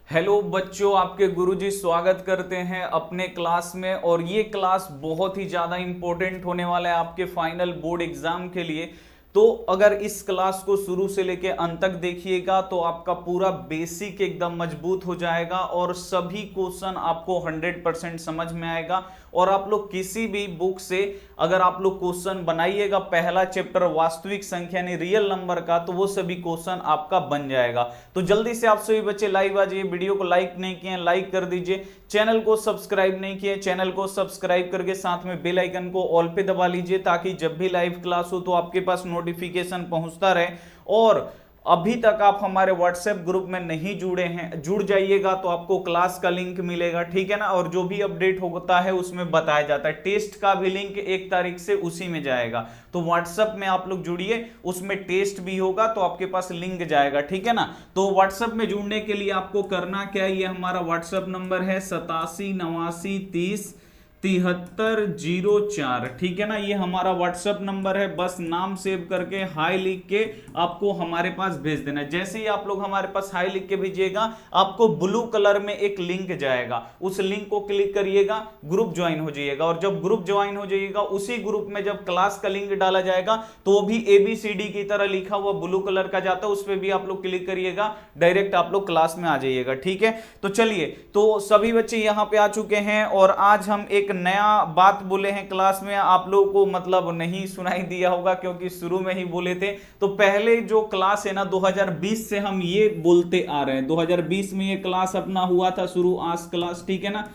Hello बच्चों, आपके गुरुजी स्वागत करते हैं अपने क्लास में। और ये क्लास बहुत ही ज़्यादा इंपॉर्टेंट होने वाला है आपके फाइनल बोर्ड एग्जाम के लिए। तो अगर इस क्लास को शुरू से लेके अंत तक देखिएगा तो आपका पूरा बेसिक एकदम मजबूत हो जाएगा और सभी क्वेश्चन आपको 100% समझ में आएगा। और आप लोग किसी भी बुक से अगर आप लोग क्वेश्चन बनाइएगा, पहला चैप्टर वास्तविक संख्या यानी रियल नंबर का, तो वो सभी क्वेश्चन आपका बन जाएगा। तो जल्दी से आप सभी बच्चे लाइव आ जाइए। वीडियो को लाइक नहीं किए लाइक कर दीजिए। चैनल को सब्सक्राइब नहीं किए चैनल को सब्सक्राइब करके साथ में बेल आइकन को ऑल पे दबा लीजिए, ताकि जब भी लाइव क्लास हो तो आपके पास नोटिफिकेशन पहुंचता रहे। और अभी तक आप हमारे व्हाट्सएप ग्रुप में नहीं जुड़े हैं, जुड़ जाइएगा तो आपको क्लास का लिंक मिलेगा, ठीक है ना। और जो भी अपडेट होता है उसमें बताया जाता है। टेस्ट का भी लिंक 1 तारीख से उसी में जाएगा, तो व्हाट्सएप में आप लोग जुड़िए, उसमें टेस्ट भी होगा तो आपके पास लिंक जाएगा, ठीक है ना। तो व्हाट्सएप में जुड़ने के लिए आपको करना क्या है, ये हमारा व्हाट्सएप नंबर है 8789307304, ठीक है ना। ये हमारा व्हाट्सएप नंबर है। बस नाम सेव करके हाई लिख के आपको हमारे पास भेज देना है। जैसे ही आप लोग हमारे पास हाई लिख के भेजिएगा, आपको ब्लू कलर में एक लिंक जाएगा, उस लिंक को क्लिक करिएगा, ग्रुप ज्वाइन हो जाइएगा। और जब ग्रुप ज्वाइन हो जाइएगा, उसी ग्रुप में जब क्लास का लिंक डाला जाएगा तो वो भी ABCD की तरह लिखा हुआ ब्लू कलर का जाता है, उस पर भी आप लोग क्लिक करिएगा, डायरेक्ट आप लोग क्लास में आ जाइएगा, ठीक है। तो चलिए, तो सभी बच्चे यहां पे आ चुके हैं और आज हम एक नया बात बोले हैं क्लास में। आप लोगों को मतलब नहीं सुनाई दिया होगा क्योंकि शुरू में ही बोले थे। तो पहले जो क्लास है ना, 2020 से हम ये बोलते आ रहे हैं। 2020 में ये क्लास अपना हुआ था शुरू, आज क्लास, ठीक है ना।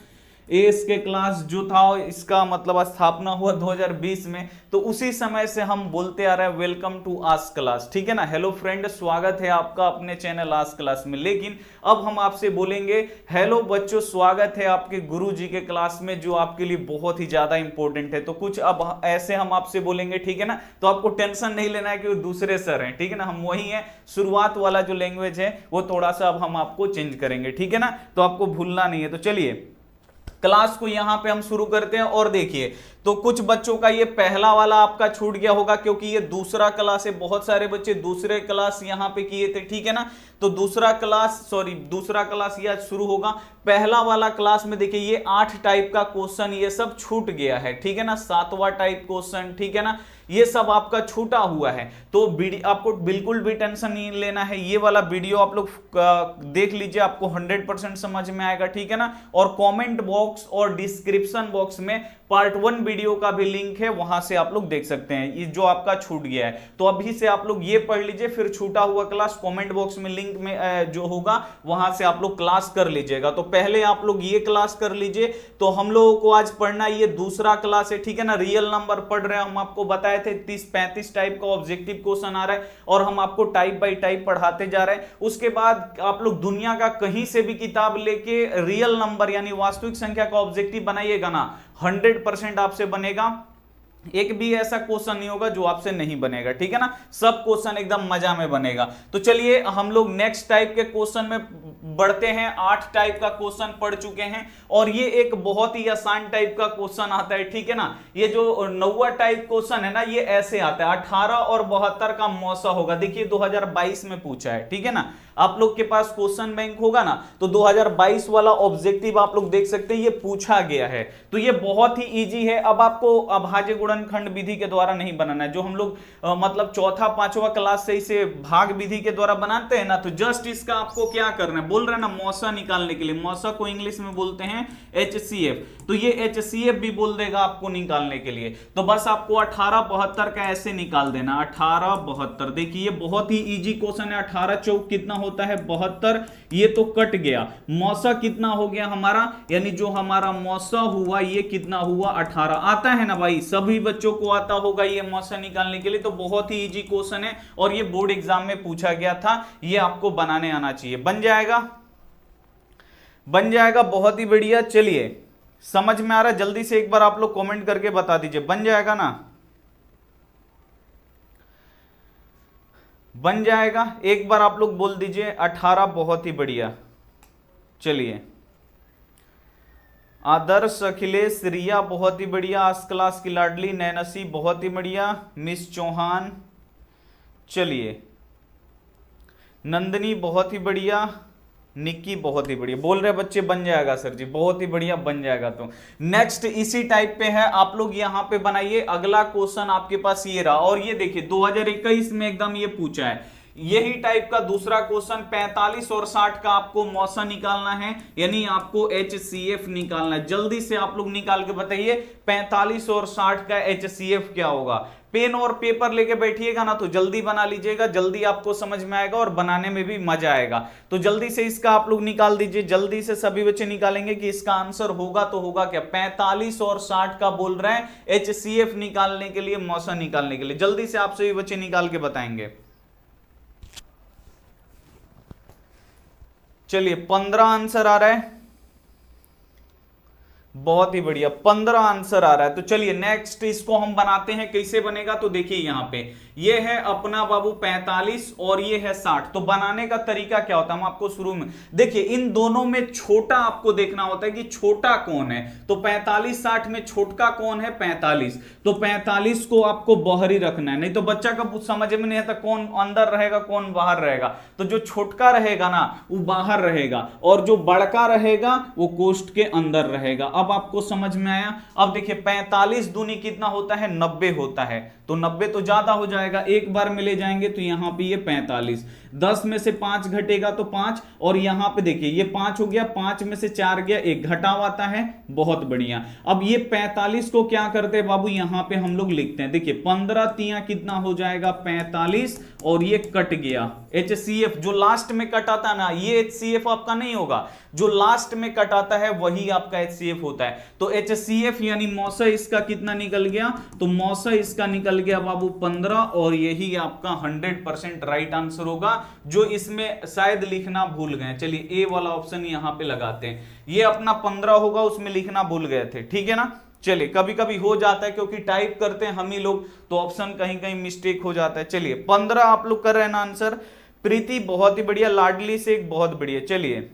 एस के क्लास जो था इसका मतलब स्थापना हुआ 2020 में। तो उसी समय से हम बोलते आ रहे हैं वेलकम टू आज क्लास, ठीक है ना। हेलो फ्रेंड, स्वागत है आपका अपने चैनल आज क्लास में। लेकिन अब हम आपसे बोलेंगे हेलो बच्चों, स्वागत है आपके गुरुजी के क्लास में, जो आपके लिए बहुत ही ज्यादा इंपॉर्टेंट है। तो कुछ अब ऐसे हम आपसे बोलेंगे, ठीक है ना। तो आपको टेंशन नहीं लेना है कि वो दूसरे सर हैं, ठीक है ना। हम वही हैं, शुरुआत वाला जो लैंग्वेज है वो थोड़ा सा अब हम आपको चेंज करेंगे, ठीक है ना। तो आपको भूलना नहीं है। तो चलिए क्लास को यहां पे हम शुरू करते हैं। और देखिए, तो कुछ बच्चों का ये पहला वाला आपका छूट गया होगा क्योंकि ये दूसरा क्लास है। बहुत सारे बच्चे दूसरे क्लास यहां पे किए थे, ठीक है ना। तो दूसरा क्लास ये शुरू होगा। पहला वाला क्लास में देखिए ये 8 टाइप का क्वेश्चन ये सब छूट गया है, ठीक है ना। 7वां टाइप क्वेश्चन, ठीक है ना, ये सब आपका छूटा हुआ है। तो आपको बिल्कुल भी टेंशन नहीं लेना है। ये वाला वीडियो आप लोग देख लीजिए, आपको 100% समझ में आएगा, ठीक है ना। और कमेंट बॉक्स और डिस्क्रिप्शन बॉक्स में पार्ट 1 वीडियो का भी लिंक है, वहां से आप लोग देख सकते हैं ये जो आपका छूट गया है। तो अभी से आप लोग ये पढ़ लीजिए, फिर छूटा हुआ क्लास कमेंट बॉक्स में लिंक में जो होगा वहां से आप लोग क्लास कर लीजिएगा। तो पहले आप लोग ये क्लास कर लीजिए। तो हम लोगों को आज पढ़ना ये दूसरा क्लास है, ठीक है ना। रियल नंबर पढ़ रहे हैं हम, आपको बताए थे 30-35 टाइप का ऑब्जेक्टिव क्वेश्चन आ रहा है और हम आपको टाइप बाय टाइप पढ़ाते जा रहे हैं। उसके बाद आप लोग दुनिया का कहीं से भी किताब लेके रियल नंबर यानी वास्तविक संख्या का ऑब्जेक्टिव बनाइएगा ना, 100% आपसे बनेगा। एक भी ऐसा क्वेश्चन नहीं होगा जो आपसे नहीं बनेगा, ठीक है ना। सब क्वेश्चन एकदम मजा में बनेगा। तो चलिए हम लोग नेक्स्ट टाइप के क्वेश्चन में बढ़ते हैं। 8 टाइप का क्वेश्चन पढ़ चुके हैं और ये एक बहुत ही आसान टाइप का क्वेश्चन आता है, ठीक है ना। ये जो 9वां टाइप क्वेश्चन है ना, ये ऐसे आता है। 18 और 72 का मौसा होगा। देखिए 2022 में पूछा है, ठीक है ना। आप लोग के पास क्वेश्चन बैंक होगा ना, तो 2022 वाला ऑब्जेक्टिव आप लोग देख सकते हैं, ये पूछा गया है। तो ये बहुत ही इजी है। अब आपको अभाज्य गुणनखंड विधि के द्वारा नहीं बनाना है, जो हम लोग मतलब 4था-5वां क्लास से इसे भाग विधि के द्वारा बनाते हैं ना। तो जस्ट इसका आपको क्या करना है, बोल रहे हैं ना मौसा निकालने के लिए। मौसा को इंग्लिश में बोलते हैं HCF। तो ये HCF भी बोल देगा आपको निकालने के लिए। तो बस आपको 18-72 का ऐसे निकाल देना, 18-72। देखिए ये बहुत ही इजी क्वेश्चन है। 18 चौक कितना होता है 72, ये तो कट गया। मौसा कितना हो गया हमारा, यानी जो हमारा मौसा हुआ ये कितना हुआ 18। आता है ना भाई, सभी बच्चों को आता होगा ये मौसा निकालने के लिए। तो बहुत ही इजी क्वेश्चन है और ये बोर्ड एग्जाम में पूछा गया था। ये आपको बनाने आना चाहिए। बन जाएगा, बन जाएगा, बहुत ही बढ़िया। चलिए समझ में आ रहा है, जल्दी से एक बार आप लोग कमेंट करके बता दीजिए, बन जाएगा ना। बन जाएगा, एक बार आप लोग बोल दीजिए 18, बहुत ही बढ़िया। चलिए आदर्श, अखिलेश, रिया बहुत ही बढ़िया, आज क्लास की लाडली, नैनसी बहुत ही बढ़िया, मिस चौहान, चलिए नंदनी बहुत ही बढ़िया, निक्की, बहुत ही बढ़िया बोल रहे बच्चे, बन जाएगा सर जी, बहुत ही बढ़िया बन जाएगा। तो नेक्स्ट इसी टाइप पे है, आप लोग यहां पे बनाइए। अगला क्वेश्चन आपके पास ये रहा, और ये देखिए 2021 में एकदम ये पूछा है, यही टाइप का दूसरा क्वेश्चन 45 और 60 का आपको मौसा निकालना है, यानी आपको HCF निकालना है। जल्दी से आप लोग निकाल के बताइए 45 और 60 का HCF क्या होगा। पेन और पेपर लेके बैठिएगा ना तो जल्दी बना लीजिएगा, जल्दी आपको समझ में आएगा और बनाने में भी मजा आएगा। तो जल्दी से इसका आप लोग निकाल दीजिए, जल्दी से सभी बच्चे निकालेंगे कि इसका आंसर होगा तो होगा क्या। 45 और 60 का बोल रहे हैं HCF निकालने के लिए, मौसा निकालने के लिए। जल्दी से आप सभी बच्चे निकाल के बताएंगे। चलिए 15 आंसर आ रहा है, बहुत ही बढ़िया 15 आंसर आ रहा है। तो चलिए नेक्स्ट इसको हम बनाते हैं, कैसे बनेगा तो देखिए यहां पे ये है अपना बाबू 45 और ये है 60। तो बनाने का तरीका क्या होता है, हम आपको शुरू में देखिए, इन दोनों में छोटा आपको देखना होता है कि छोटा कौन है। तो 45 60 में छोटा कौन है 45, तो 45 को आपको बाहर ही रखना है, नहीं तो बच्चा का समझ में नहीं आता कौन अंदर रहेगा कौन बाहर रहेगा। तो जो छोटका रहेगा ना वो बाहर रहेगा और जो बड़का रहेगा वो कोष्ठ के अंदर रहेगा। अब आपको समझ में आया। अब देखिए 45 दूनी कितना होता है 90 होता है, तो 90 तो ज्यादा हो जाएगा, एक बार में ले जाएंगे तो यहां पे ये 45, 10 में से 5 घटेगा तो 5, और यहां पे देखिए ये 5 हो गया, 5 में से 4 गया, एक घटाव आता है, बहुत बढ़िया। अब ये 45 को क्या करते हैं बाबू, यहां पे हम लोग लिखते हैं, देखिए 15 तिया कितना हो जाएगा 45, और ये कट गया HCF, जो लास्ट में कटाता ना ये HCF आपका नहीं होगा, जो लास्ट में कटाता है वही आपका HCF होता है। तो HCF यानी मौसा इसका कितना निकल गया, तो मौसा इसका निकल गया बाबू 15, और यही आपका 100% राइट आंसर होगा, जो इसमें शायद लिखना भूल गए। चलिए ए वाला ऑप्शन यहां पे लगाते हैं, ये अपना 15 होगा, उसमें लिखना भूल गए थे, ठीक है ना। चलिए कभी कभी हो जाता है क्योंकि टाइप करते हैं हम ही लोग, तो ऑप्शन कहीं कहीं मिस्टेक हो जाता है। चलिए 15 आप लोग कर रहे हैं ना आंसर। प्रीति बहुत ही बढ़िया, लाडली से एक बहुत बढ़िया। चलिए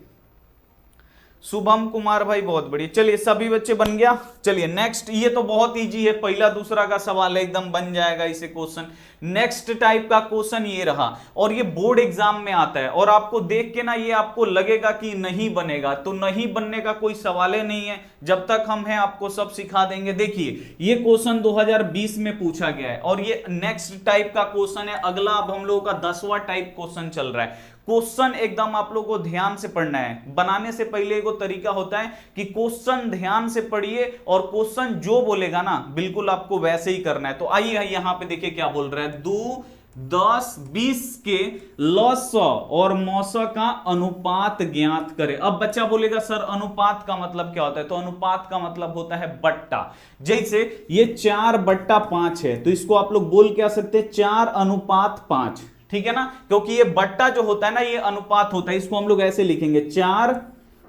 शुभम कुमार भाई बहुत बढ़िया। चलिए सभी बच्चे बन गया। चलिए नेक्स्ट, ये तो बहुत इजी है, पहला दूसरा का सवाल है, एकदम बन जाएगा इसे क्वेश्चन। नेक्स्ट टाइप का क्वेश्चन ये रहा, और ये बोर्ड एग्जाम में आता है, और आपको देख के ना ये आपको लगेगा कि नहीं बनेगा, तो नहीं बनने का कोई सवाल ही नहीं है, जब तक हम हैं आपको सब सिखा देंगे। देखिए ये क्वेश्चन 2020 में पूछा गया है, और ये नेक्स्ट टाइप का क्वेश्चन है। अगला अब हम लोगों का 10वां टाइप क्वेश्चन चल रहा है। क्वेश्चन एकदम आप लोगों को ध्यान से पढ़ना है, बनाने से पहले एक तरीका होता है कि क्वेश्चन ध्यान से पढ़िए, और क्वेश्चन जो बोलेगा ना बिल्कुल आपको वैसे ही करना है। तो आइए यहां पे देखिए क्या बोल रहा है, 2 10 20 के लॉसा और मौसा का अनुपात ज्ञात करें। अब बच्चा बोलेगा सर अनुपात का मतलब क्या होता है, तो अनुपात का मतलब होता है बट्टा। जैसे ये 4/5 है, तो इसको आप लोग बोल क्या सकते हैं 4:5, ठीक है ना, क्योंकि ये बट्टा जो होता है ना ये अनुपात होता है, इसको हम लोग ऐसे लिखेंगे 4,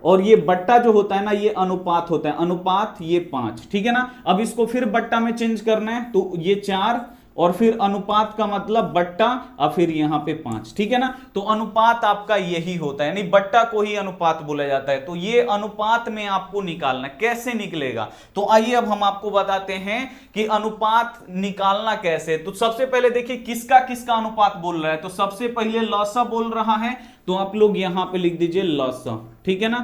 और ये बट्टा जो होता है ना ये अनुपात होता है, अनुपात ये 5, ठीक है ना। अब इसको फिर बट्टा में चेंज करना है, तो ये 4 और फिर अनुपात का मतलब बट्टा और फिर यहां पे 5, ठीक है ना। तो अनुपात आपका यही होता है, यानी बट्टा को ही अनुपात बोला जाता है। तो ये अनुपात में आपको निकालना, कैसे निकलेगा, तो आइए अब हम आपको बताते हैं कि अनुपात निकालना कैसे। तो सबसे पहले देखिए किसका किसका अनुपात बोल रहा है, तो सबसे पहले लॉसा बोल रहा है, तो आप लोग यहां पे लिख दीजिए लॉसा, ठीक है ना,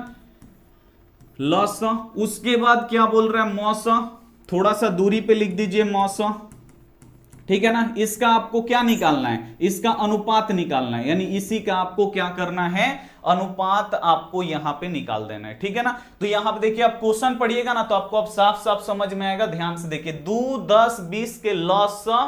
लॉसा। उसके बाद क्या बोल रहा है मौसा, थोड़ा सा दूरी पे लिख दीजिए मौसा, ठीक है ना। इसका आपको क्या निकालना है, इसका अनुपात निकालना है, यानी इसी का आपको क्या करना है, अनुपात आपको यहां पे निकाल देना है, ठीक है ना। तो यहां पे देखिए आप क्वेश्चन पढ़िएगा ना तो आपको अब साफ साफ समझ में आएगा, ध्यान से देखिए 2 10 20 के लॉसा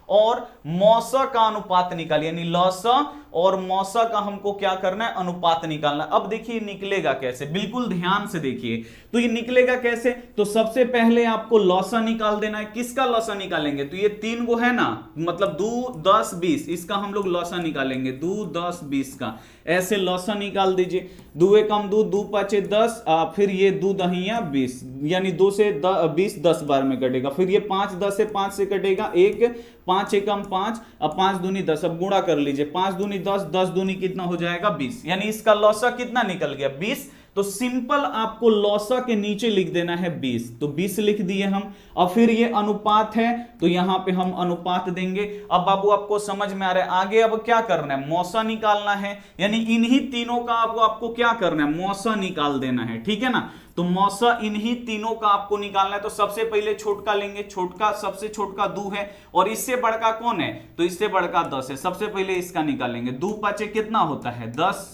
और मौसा का अनुपात निकालिए, यानी लॉसा और मौसा का हमको क्या करना है, अनुपात निकालना। अब देखिए निकलेगा कैसे, बिल्कुल ध्यान से देखिए। तो ये निकलेगा कैसे, तो सबसे पहले आपको लॉसा निकाल देना है। किसका लॉसा निकालेंगे, तो ये 3 गो है ना, मतलब 2 10 20, इसका हम लोग लॉसा निकालेंगे, 2 10 20 का ऐसे लॉसा निकाल दीजिए। 2 एकम 2, 2 5 10, फिर ये 2 दहिया 20, यानी 2 से 20 10 बार में कटेगा। फिर ये 5 10 से 5 से कटेगा 1, 5 एकम 5, अब 5 दूनी 10, अब गुणा कर लीजिए, 5 दूनी 10, 10 दूनी कितना हो जाएगा 20, यानी इसका लॉसा कितना निकल गया 20। तो सिंपल आपको लॉसा के नीचे लिख देना है 20, तो 20 लिख दिए हम। अब फिर ये अनुपात है तो यहां पे हम अनुपात देंगे। अब बाबू आपको समझ में आ रहा है, आगे अब क्या करना है, मौसा निकालना है, यानी इन्हीं तीनों का आपको क्या करना है, मौसा निकाल देना है, ठीक है ना। तो मौसा इन्हीं तीनों का आपको निकालना है। तो सबसे पहले छोटका लेंगे, छोटका सबसे छोटका 2 है और इससे बड़का कौन है, तो इससे बड़का 10 है। सबसे पहले इसका निकालेंगे, 2 5 कितना होता है 10,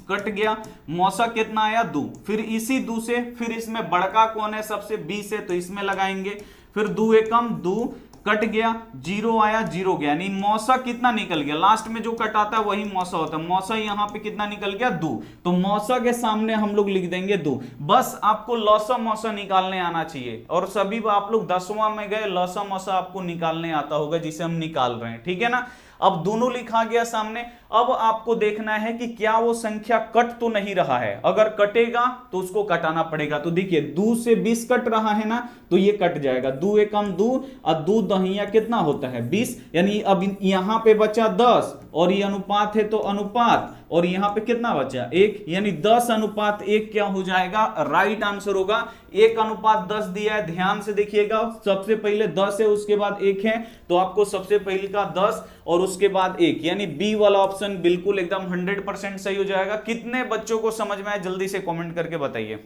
कट गया। मौसा कितना आया 2, फिर इसी 2 से फिर इसमें बड़का कौन है सबसे 20 है, तो इसमें लगाएंगे, फिर 2 एकम 2, कट गया, 0 आया 0 गया, यानी मौसा कितना निकल गया, लास्ट में जो कटाता है वही मौसा होता है। मौसा यहां पे कितना निकल गया 2, तो मौसा के सामने हम लोग लिख देंगे 2। बस आपको लौसा मौसा निकालने आना चाहिए, और सभी आप लोग 10वां में गए, लौसा मौसा आपको निकालने आता होगा जिसे हम निकाल रहे हैं, ठीक है ना। अब दोनों लिखा गया सामने। अब आपको देखना है कि क्या वो संख्या कट तो नहीं रहा है, अगर कटेगा तो उसको कटाना पड़ेगा। तो देखिए 2 से 20 कट रहा है ना, तो ये कट जाएगा, 2 एकम 2 और 2 दहिया कितना होता है 20, यानी अब यहां पे बचा 10 और ये अनुपात है तो अनुपात, और यहां पे कितना बचा 1, यानी 10 अनुपात 1 क्या हो जाएगा, राइट आंसर होगा। 1 अनुपात 10 दिया है, ध्यान से देखिएगा, सबसे पहले 10 है उसके बाद 1 है, तो आपको सबसे पहले का 10 और उसके बाद 1, यानी बी वाला ऑप्शन बिल्कुल एकदम 100% सही हो जाएगा। कितने बच्चों को समझ में आया जल्दी से कमेंट करके बताइए।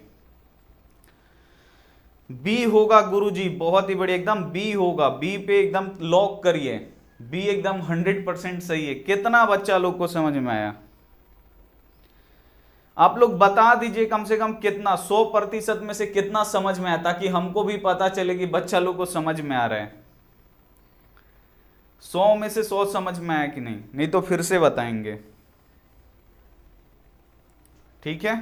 बी होगा गुरुजी, बहुत ही बढ़िया, एकदम बी होगा, बी पे एकदम लॉक करिए, बी एकदम 100% सही है। कितना बच्चा लोग को समझ में आया, आप लोग बता दीजिए कम से कम कितना, 100% में से कितना समझ में आया, ताकि हमको भी पता चले कि बच्चा लोग को समझ में आ रहा है। 100 में से 100 समझ में आया कि नहीं, नहीं तो फिर से बताएंगे, ठीक है।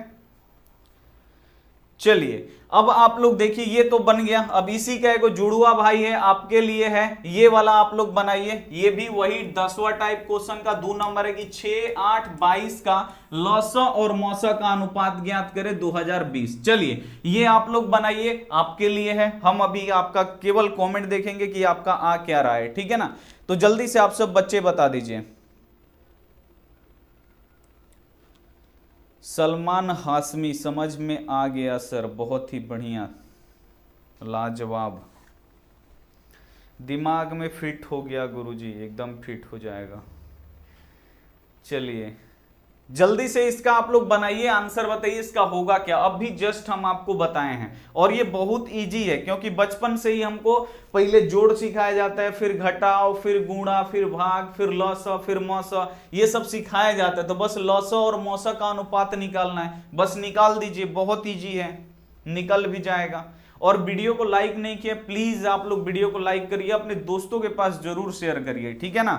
चलिए अब आप लोग देखिए, ये तो बन गया। अब इसी का एक जुड़ुआ भाई है आपके लिए है, ये वाला आप लोग बनाइए। ये भी वही 10वां टाइप क्वेश्चन का 2 नंबर है कि 6, 8, 22 का लौसा और मौसा का अनुपात ज्ञात करें 2020। चलिए ये आप लोग बनाइए, आपके लिए है। हम अभी आपका केवल कमेंट देखेंगे कि आपका आ क्या रहा है, ठीक है ना। तो जल्दी से आप सब बच्चे बता दीजिए। सलमान हाशमी, समझ में आ गया सर, बहुत ही बढ़िया, लाजवाब, दिमाग में फिट हो गया गुरुजी, एकदम फिट हो जाएगा। चलिए जल्दी से इसका आप लोग बनाइए, आंसर बताइए इसका होगा क्या। अब भी जस्ट हम आपको बताए हैं, और ये बहुत इजी है, क्योंकि बचपन से ही हमको पहले जोड़ सिखाया जाता है, फिर घटाओ, फिर गुणा, फिर भाग, फिर लौसा, फिर मौसा, ये सब सिखाया जाता है। तो बस लौसा और मौसा का अनुपात निकालना है, बस निकाल दीजिए, बहुत इजी है, निकल भी जाएगा। और वीडियो को लाइक नहीं किया, प्लीज आप लोग वीडियो को लाइक करिए, अपने दोस्तों के पास जरूर शेयर करिए, ठीक है ना।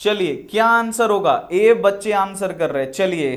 चलिए क्या आंसर होगा, ए बच्चे आंसर कर रहे हैं। चलिए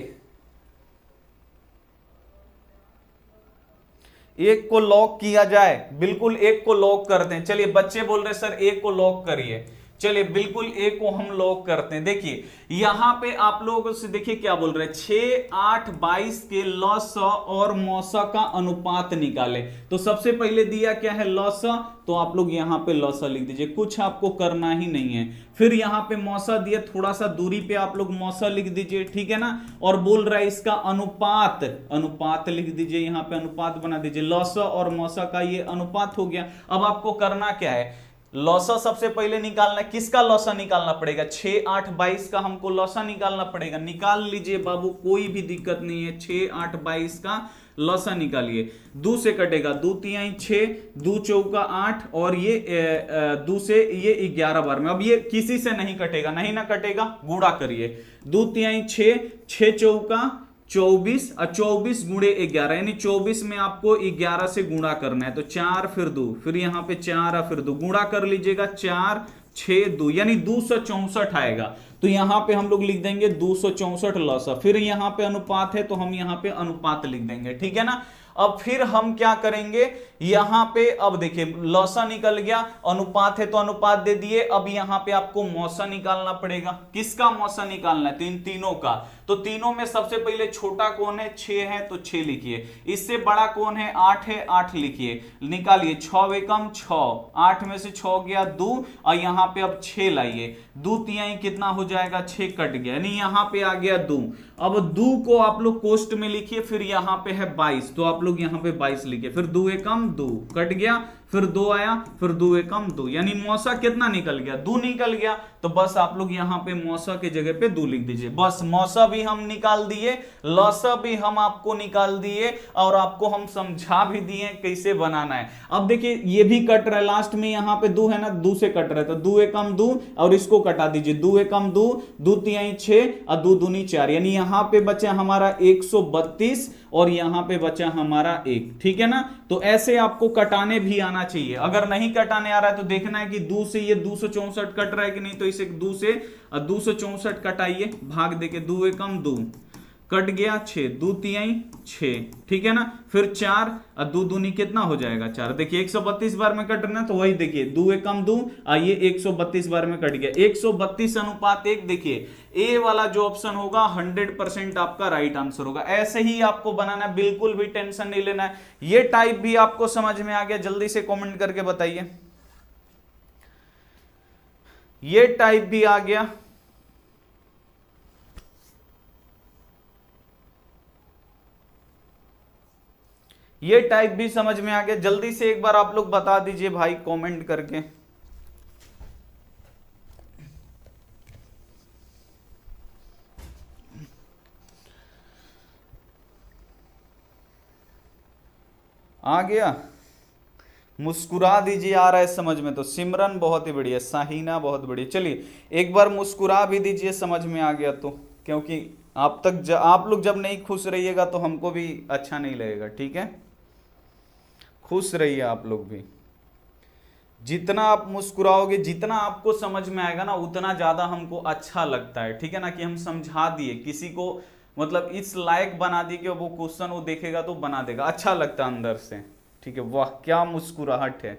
एक को लॉक किया जाए, बिल्कुल एक को लॉक करते हैं। चलिए बच्चे बोल रहे सर एक को लॉक करिए, चलिए बिल्कुल एक को हम लॉक करते हैं। देखिए यहां पे आप लोगों से देखिए क्या बोल रहे हैं, 6, 8, 22 के लौसा और मौसा का अनुपात निकाले। तो सबसे पहले दिया क्या है लौसा, तो आप लोग यहां पे लौसा लिख दीजिए, कुछ आपको करना ही नहीं है। फिर यहां पे मौसा दिया, थोड़ा सा दूरी पे आप लोग मौसा लिख दीजिए, ठीक है ना। और बोल रहा है इसका अनुपात, अनुपात लिख दीजिए, यहां पे अनुपात बना दीजिए, लौसा और मौसा का ये अनुपात हो गया। अब आपको करना क्या है, लौसा सबसे पहले निकालना है। किसका लौसा निकालना पड़ेगा, 6, 8, 22 का हमको लौसा निकालना पड़ेगा। निकाल लीजिए बाबू, कोई भी दिक्कत नहीं है, 6, 8, 22 का लौसा निकालिए। 2 से कटेगा, 2 तिहाई 6, 2 चौका 8, और ये 2 से ये 11 बार में। अब ये किसी से नहीं कटेगा, नहीं ना कटेगा, गुणा करिए। 2 तिहाई 6, 6 चौका 24 और 24 गुणे 11, यानी 24 में आपको 11 से गुणा करना है। तो 4 फिर 2, फिर यहाँ पे 4 और फिर 2, गुणा कर लीजिएगा, 4, 6, 2, यानी 264 आएगा। तो यहाँ पे हम लोग लिख देंगे 264 लौसा। फिर यहाँ पे अनुपात है तो हम यहाँ पे अनुपात लिख देंगे, ठीक है ना। अब फिर हम क्या करेंगे, यहां पे अब देखिए लौसा निकल गया, अनुपात है तो अनुपात दे दिए। अब यहां पे आपको मौसा निकालना पड़ेगा। किसका मौसा निकालना है, तो इन तीनों का। तो तीनों में सबसे पहले छोटा कौन है, 6 है तो 6 लिखिए। इससे बड़ा कौन है, 8 है, 8 लिखिए, निकालिए। 6 एकम 6, 8 में से 6 गया 2, और यहां पे अब 6 लाइए। 2 तिहाई कितना हो जाएगा, 6 कट गया, यानी यहां पे आ गया 2। अब 2 को आप लोग कोष्ट में लिखिए, फिर यहां पे है 22, तो आप लोग यहां पे 22 लिखिए, फिर 2 एकम 2 कट गया, फिर 2 आया, फिर 2 एकम 2, यानी मौसा कितना निकल गया, 2 निकल गया। तो बस आप लोग यहां पे मौसा के जगह पे 2 लिख दीजिए। बस मौसा भी हम निकाल दिए, लौसा भी हम आपको निकाल दिए, और आपको हम समझा भी दिए कैसे बनाना है। अब देखिए ये भी कट रहा है, लास्ट में यहां पे 2 है ना, 2 से कट रहा है, तो 2 एकम 2 और इसको कटा दीजिए। 2 एकम 2, 2 तिहाई 6 और 2 दूनी 4, यानी यहां पे बचा हमारा 132 और यहां पे बचा हमारा 1, ठीक है ना। तो ऐसे आपको कटाने भी आना चाहिए। अगर नहीं कटाने आ रहा है तो देखना है कि 2 से ये 264 कट रहा है कि नहीं, तो इसे 2 से 264 कटाइए, भाग देके 2 एकम 2 कट गया 6, 2 तिहाई 6, ठीक है ना। फिर 4 और 2 दूनी कितना हो जाएगा 4, देखिए 132 बार में कटना, तो वही देखिए 2 एकम 2 ये 132 बार में कट गया। 132:1, देखिए ए वाला जो ऑप्शन होगा 100% आपका राइट आंसर होगा। ऐसे ही आपको बनाना है, बिल्कुल भी टेंशन नहीं लेना है। ये टाइप भी आपको समझ में आ गया, जल्दी से कमेंट करके बताइए। ये टाइप भी आ गया, ये टाइप भी समझ में आ गया, जल्दी से एक बार आप लोग बता दीजिए भाई कमेंट करके। आ गया, मुस्कुरा दीजिए, आ रहा है समझ में। तो सिमरन बहुत ही बढ़िया, साहिना बहुत बढ़िया, चलिए एक बार मुस्कुरा भी दीजिए समझ में आ गया तो, क्योंकि आप लोग जब नहीं खुश रहिएगा तो हमको भी अच्छा नहीं लगेगा, ठीक है। खुश रहिए आप लोग भी, जितना आप मुस्कुराओगे, जितना आपको समझ में आएगा ना, उतना ज्यादा हमको अच्छा लगता है, ठीक है ना। कि हम समझा दिए किसी को, मतलब इस लायक बना दिए कि वो क्वेश्चन वो देखेगा तो बना देगा, अच्छा लगता है अंदर से, ठीक है। वाह क्या मुस्कुराहट है।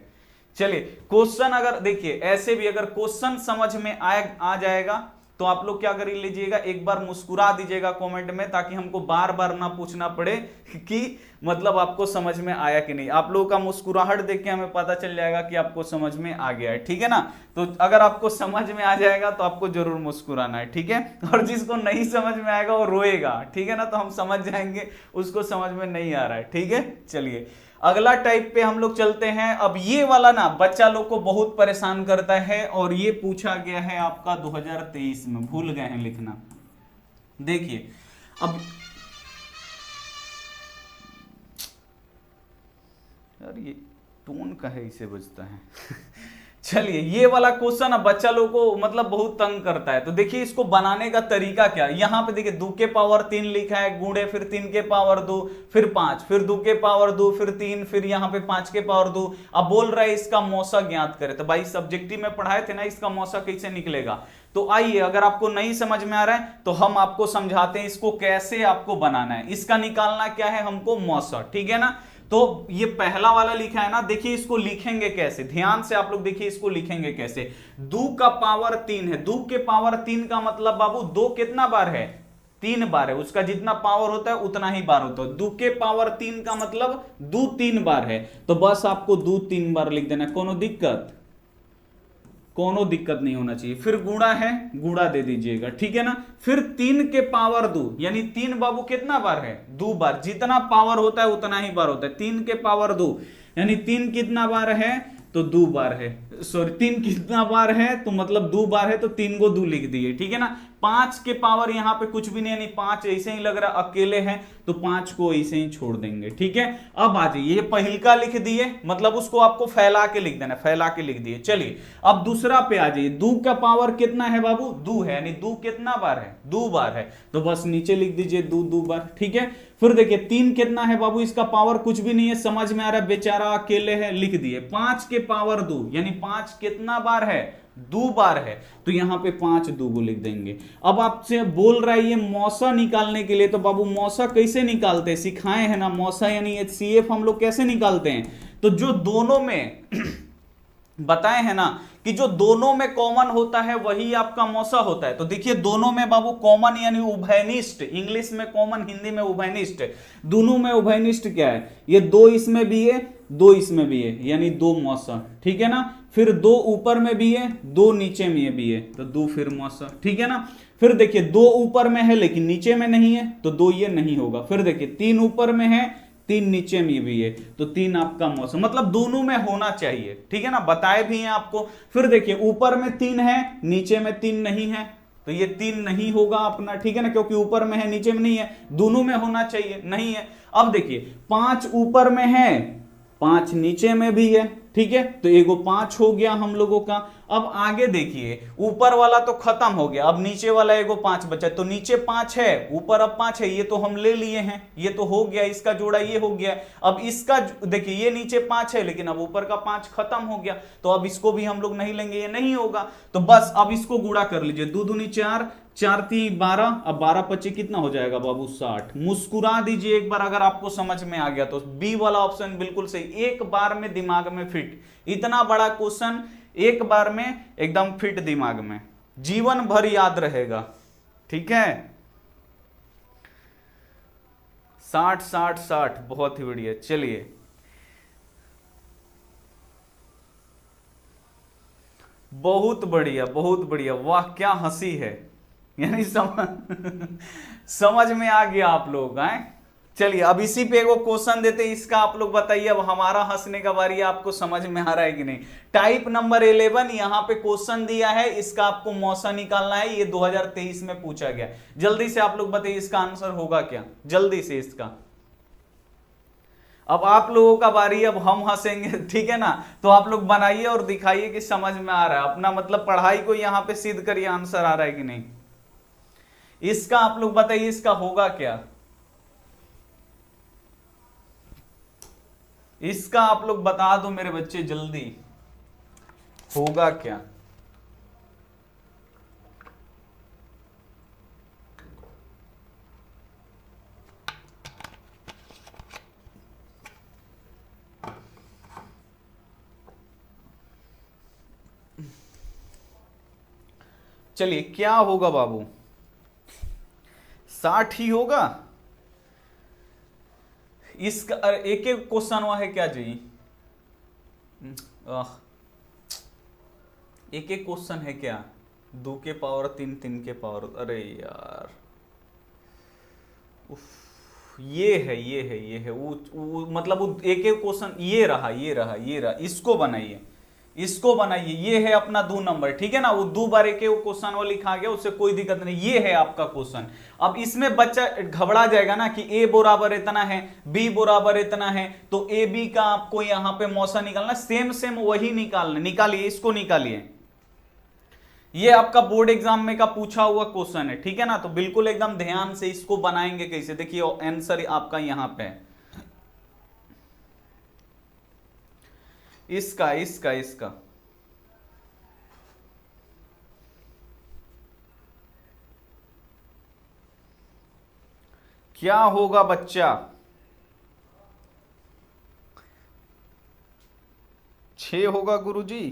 चलिए क्वेश्चन अगर देखिए ऐसे भी अगर क्वेश्चन समझ में आ जाएगा तो आप लोग क्या कर लीजिएगा, एक बार मुस्कुरा दीजिएगा कमेंट में, ताकि हमको बार बार ना पूछना पड़े कि मतलब आपको समझ में आया कि नहीं। आप लोगों का मुस्कुराहट देख के हमें पता चल जाएगा कि आपको समझ में आ गया है, ठीक है ना। तो अगर आपको समझ में आ जाएगा तो आपको जरूर मुस्कुराना है, ठीक है। और जिसको नहीं समझ में आएगा वो रोएगा, ठीक है ना, तो हम समझ जाएंगे उसको समझ में नहीं आ रहा है, ठीक है। चलिए अगला टाइप पे हम लोग चलते हैं। अब ये वाला ना बच्चा लोग को बहुत परेशान करता है, और ये पूछा गया है आपका 2023 में, भूल गए हैं लिखना। देखिए अब यार ये टोन का है, इसे बजता है चलिए ये वाला क्वेश्चन अब बच्चा लोग को मतलब बहुत तंग करता है। तो देखिए इसको बनाने का तरीका क्या है। यहां पे देखिए 2 के पावर 3 लिखा है, गुणे फिर 3 के पावर 2, फिर 5, फिर 2 के पावर 2, फिर 3, फिर यहां पे 5 के पावर 2। अब बोल रहा है इसका मौसा ज्ञात करे। तो भाई सब्जेक्टिव में पढ़ाए थे ना, इसका मौसा कैसे निकलेगा। तो आइए, अगर आपको नहीं समझ में आ रहा है तो हम आपको समझाते हैं इसको कैसे आपको बनाना है। इसका निकालना क्या है हमको, मौसा, ठीक है ना। तो ये पहला वाला लिखा है ना, देखिए इसको लिखेंगे कैसे, ध्यान से आप लोग देखिए इसको लिखेंगे कैसे। 2 का पावर 3 है, 2 के पावर 3 का मतलब बाबू 2 कितना बार है, 3 बार है, उसका जितना पावर होता है उतना ही बार होता है। 2 के पावर 3 का मतलब 2 3 बार है, तो बस आपको 2 3 बार लिख देना, कोनो दिक्कत नहीं होना चाहिए। फिर गुणा है, गुणा दे दीजिएगा, ठीक है ना। फिर 3 के पावर 2, यानी 3 बाबू कितना बार है, 2 बार, जितना पावर होता है उतना ही बार होता है। 3 के पावर 2 यानी 3 कितना बार है, तो 2 बार है, सॉरी 3 कितना बार है तो मतलब 2 बार है, तो 3 को 2 लिख दिए, ठीक है ना। 5 के पावर यहां पे कुछ भी नहीं, यानी 5 ऐसे ही लग रहा अकेले हैं, तो 5 को ऐसे ही छोड़ देंगे, ठीक है। अब आ जाइए, ये पहिलका लिख दिए, मतलब उसको आपको फैला के लिख देना, फैला के लिख दिए। चलिए अब दूसरा पे आ जाइए। 2 का पावर कितना है बाबू, 2 है, यानी 2 कितना बार है, 2 बार है, तो बस नीचे लिख दीजिए 2 बार, ठीक है। फिर देखिए 3 कितना है बाबू, इसका पावर कुछ भी नहीं है, समझ में आ रहा है, बेचारा अकेले है, लिख दिए। 5 के पावर 2 यानी 5 कितना बार है, 2 बार है, तो यहां पे 5 2 को लिख देंगे। अब आपसे बोल रहा है ये मौसा निकालने के लिए, तो बाबू मौसा कैसे निकालते हैं, सिखाए हैं ना मौसा यानी HCF हम लोग कैसे निकालते हैं। तो जो दोनों में बताए हैं ना कि जो दोनों में कॉमन होता है वही आपका मौसा होता है। तो देखिए दोनों में बाबू कॉमन यानी उभयनिष्ठ, इंग्लिश में कॉमन, हिंदी में उभयनिष्ठ। दोनों में उभयनिष्ठ क्या है, ये दो इसमें भी है दो इसमें भी है, यानी दो मौसा, ठीक है ना। फिर दो ऊपर में भी है दो नीचे में भी है, तो दो फिर मौसा, ठीक है ना। फिर देखिए दो ऊपर में है लेकिन नीचे में नहीं है, तो दो ये नहीं होगा। फिर देखिए तीन ऊपर में है तीन नीचे में भी है, तो तीन आपका मौसम, मतलब दोनों में होना चाहिए, ठीक है ना, बताए भी हैं आपको। फिर देखिए ऊपर में तीन है नीचे में तीन नहीं है, तो ये तीन नहीं होगा अपना, ठीक है ना, क्योंकि ऊपर में है नीचे में नहीं है, दोनों में होना चाहिए, नहीं है। अब देखिए पांच ऊपर में है पांच नीचे में भी है, ठीक है, तो एगो पांच हो गया हम लोगों का। अब आगे देखिए ऊपर वाला तो खत्म हो गया, अब नीचे वाला एगो पांच बचा, तो नीचे पांच है ऊपर अब पांच है, ये तो हम ले लिए हैं, ये तो हो गया, इसका जोड़ा ये हो गया। अब इसका देखिए ये नीचे पांच है लेकिन अब ऊपर का पांच खत्म हो गया, तो अब इसको भी हम लोग नहीं लेंगे, ये नहीं होगा। तो बस अब इसको गुणा कर लीजिए, दो दूनी चार, चार तीन 12, अब 12 25 कितना हो जाएगा बाबू 60। मुस्कुरा दीजिए एक बार अगर आपको समझ में आ गया तो। बी वाला ऑप्शन बिल्कुल सही, एक बार में दिमाग में फिट, इतना बड़ा क्वेश्चन एक बार में एकदम फिट दिमाग में, जीवन भर याद रहेगा, ठीक है। 60 60 60, बहुत ही बढ़िया। चलिए बहुत बढ़िया बहुत बढ़िया, वाह क्या हंसी है, यानी समझ में आ गया आप लोग हैं। चलिए अब इसी पे एगो क्वेश्चन देते हैं, इसका आप लोग बताइए, अब हमारा हंसने का बारी, आपको समझ में आ रहा है कि नहीं। टाइप नंबर 11 यहाँ पे क्वेश्चन दिया है, इसका आपको मौसा निकालना है, ये 2023 में पूछा गया। जल्दी से आप लोग बताइए इसका आंसर होगा क्या, जल्दी से इसका। अब आप लोगों का बारी, अब हम हंसेंगे, ठीक है ना, तो आप लोग बनाइए और दिखाइए कि समझ में आ रहा है अपना, मतलब पढ़ाई को यहाँ पे सिद्ध करिए आंसर आ रहा है कि नहीं। इसका आप लोग बताइए इसका होगा क्या, इसका आप लोग बता दो मेरे बच्चे जल्दी, होगा क्या। चलिए क्या होगा बाबू, 60 ही होगा। इसका एक एक क्वेश्चन हुआ है क्या जी, एक एक क्वेश्चन है क्या, 2 के पावर 3 3 के पावर, अरे यार उफ, ये है वो मतलब वो एक एक क्वेश्चन, ये रहा, इसको बनाइए, इसको बनाइए, ये है अपना 2 नंबर, ठीक है ना, वो 2 बार एक क्वेश्चन वो लिखा गया, उससे कोई दिक्कत नहीं, ये है आपका क्वेश्चन। अब इसमें बच्चा घबरा जाएगा ना कि ए बराबर इतना है बी बराबर इतना है, तो ए बी का आपको यहां पे मौसा निकालना, सेम वही निकालना, निकालिए इसको निकालिए, ये आपका बोर्ड एग्जाम में का पूछा हुआ क्वेश्चन है, ठीक है ना, तो बिल्कुल एकदम ध्यान से इसको बनाएंगे कैसे, देखिए आंसर आपका यहां पे है, इसका क्या होगा बच्चा, 6 होगा गुरुजी।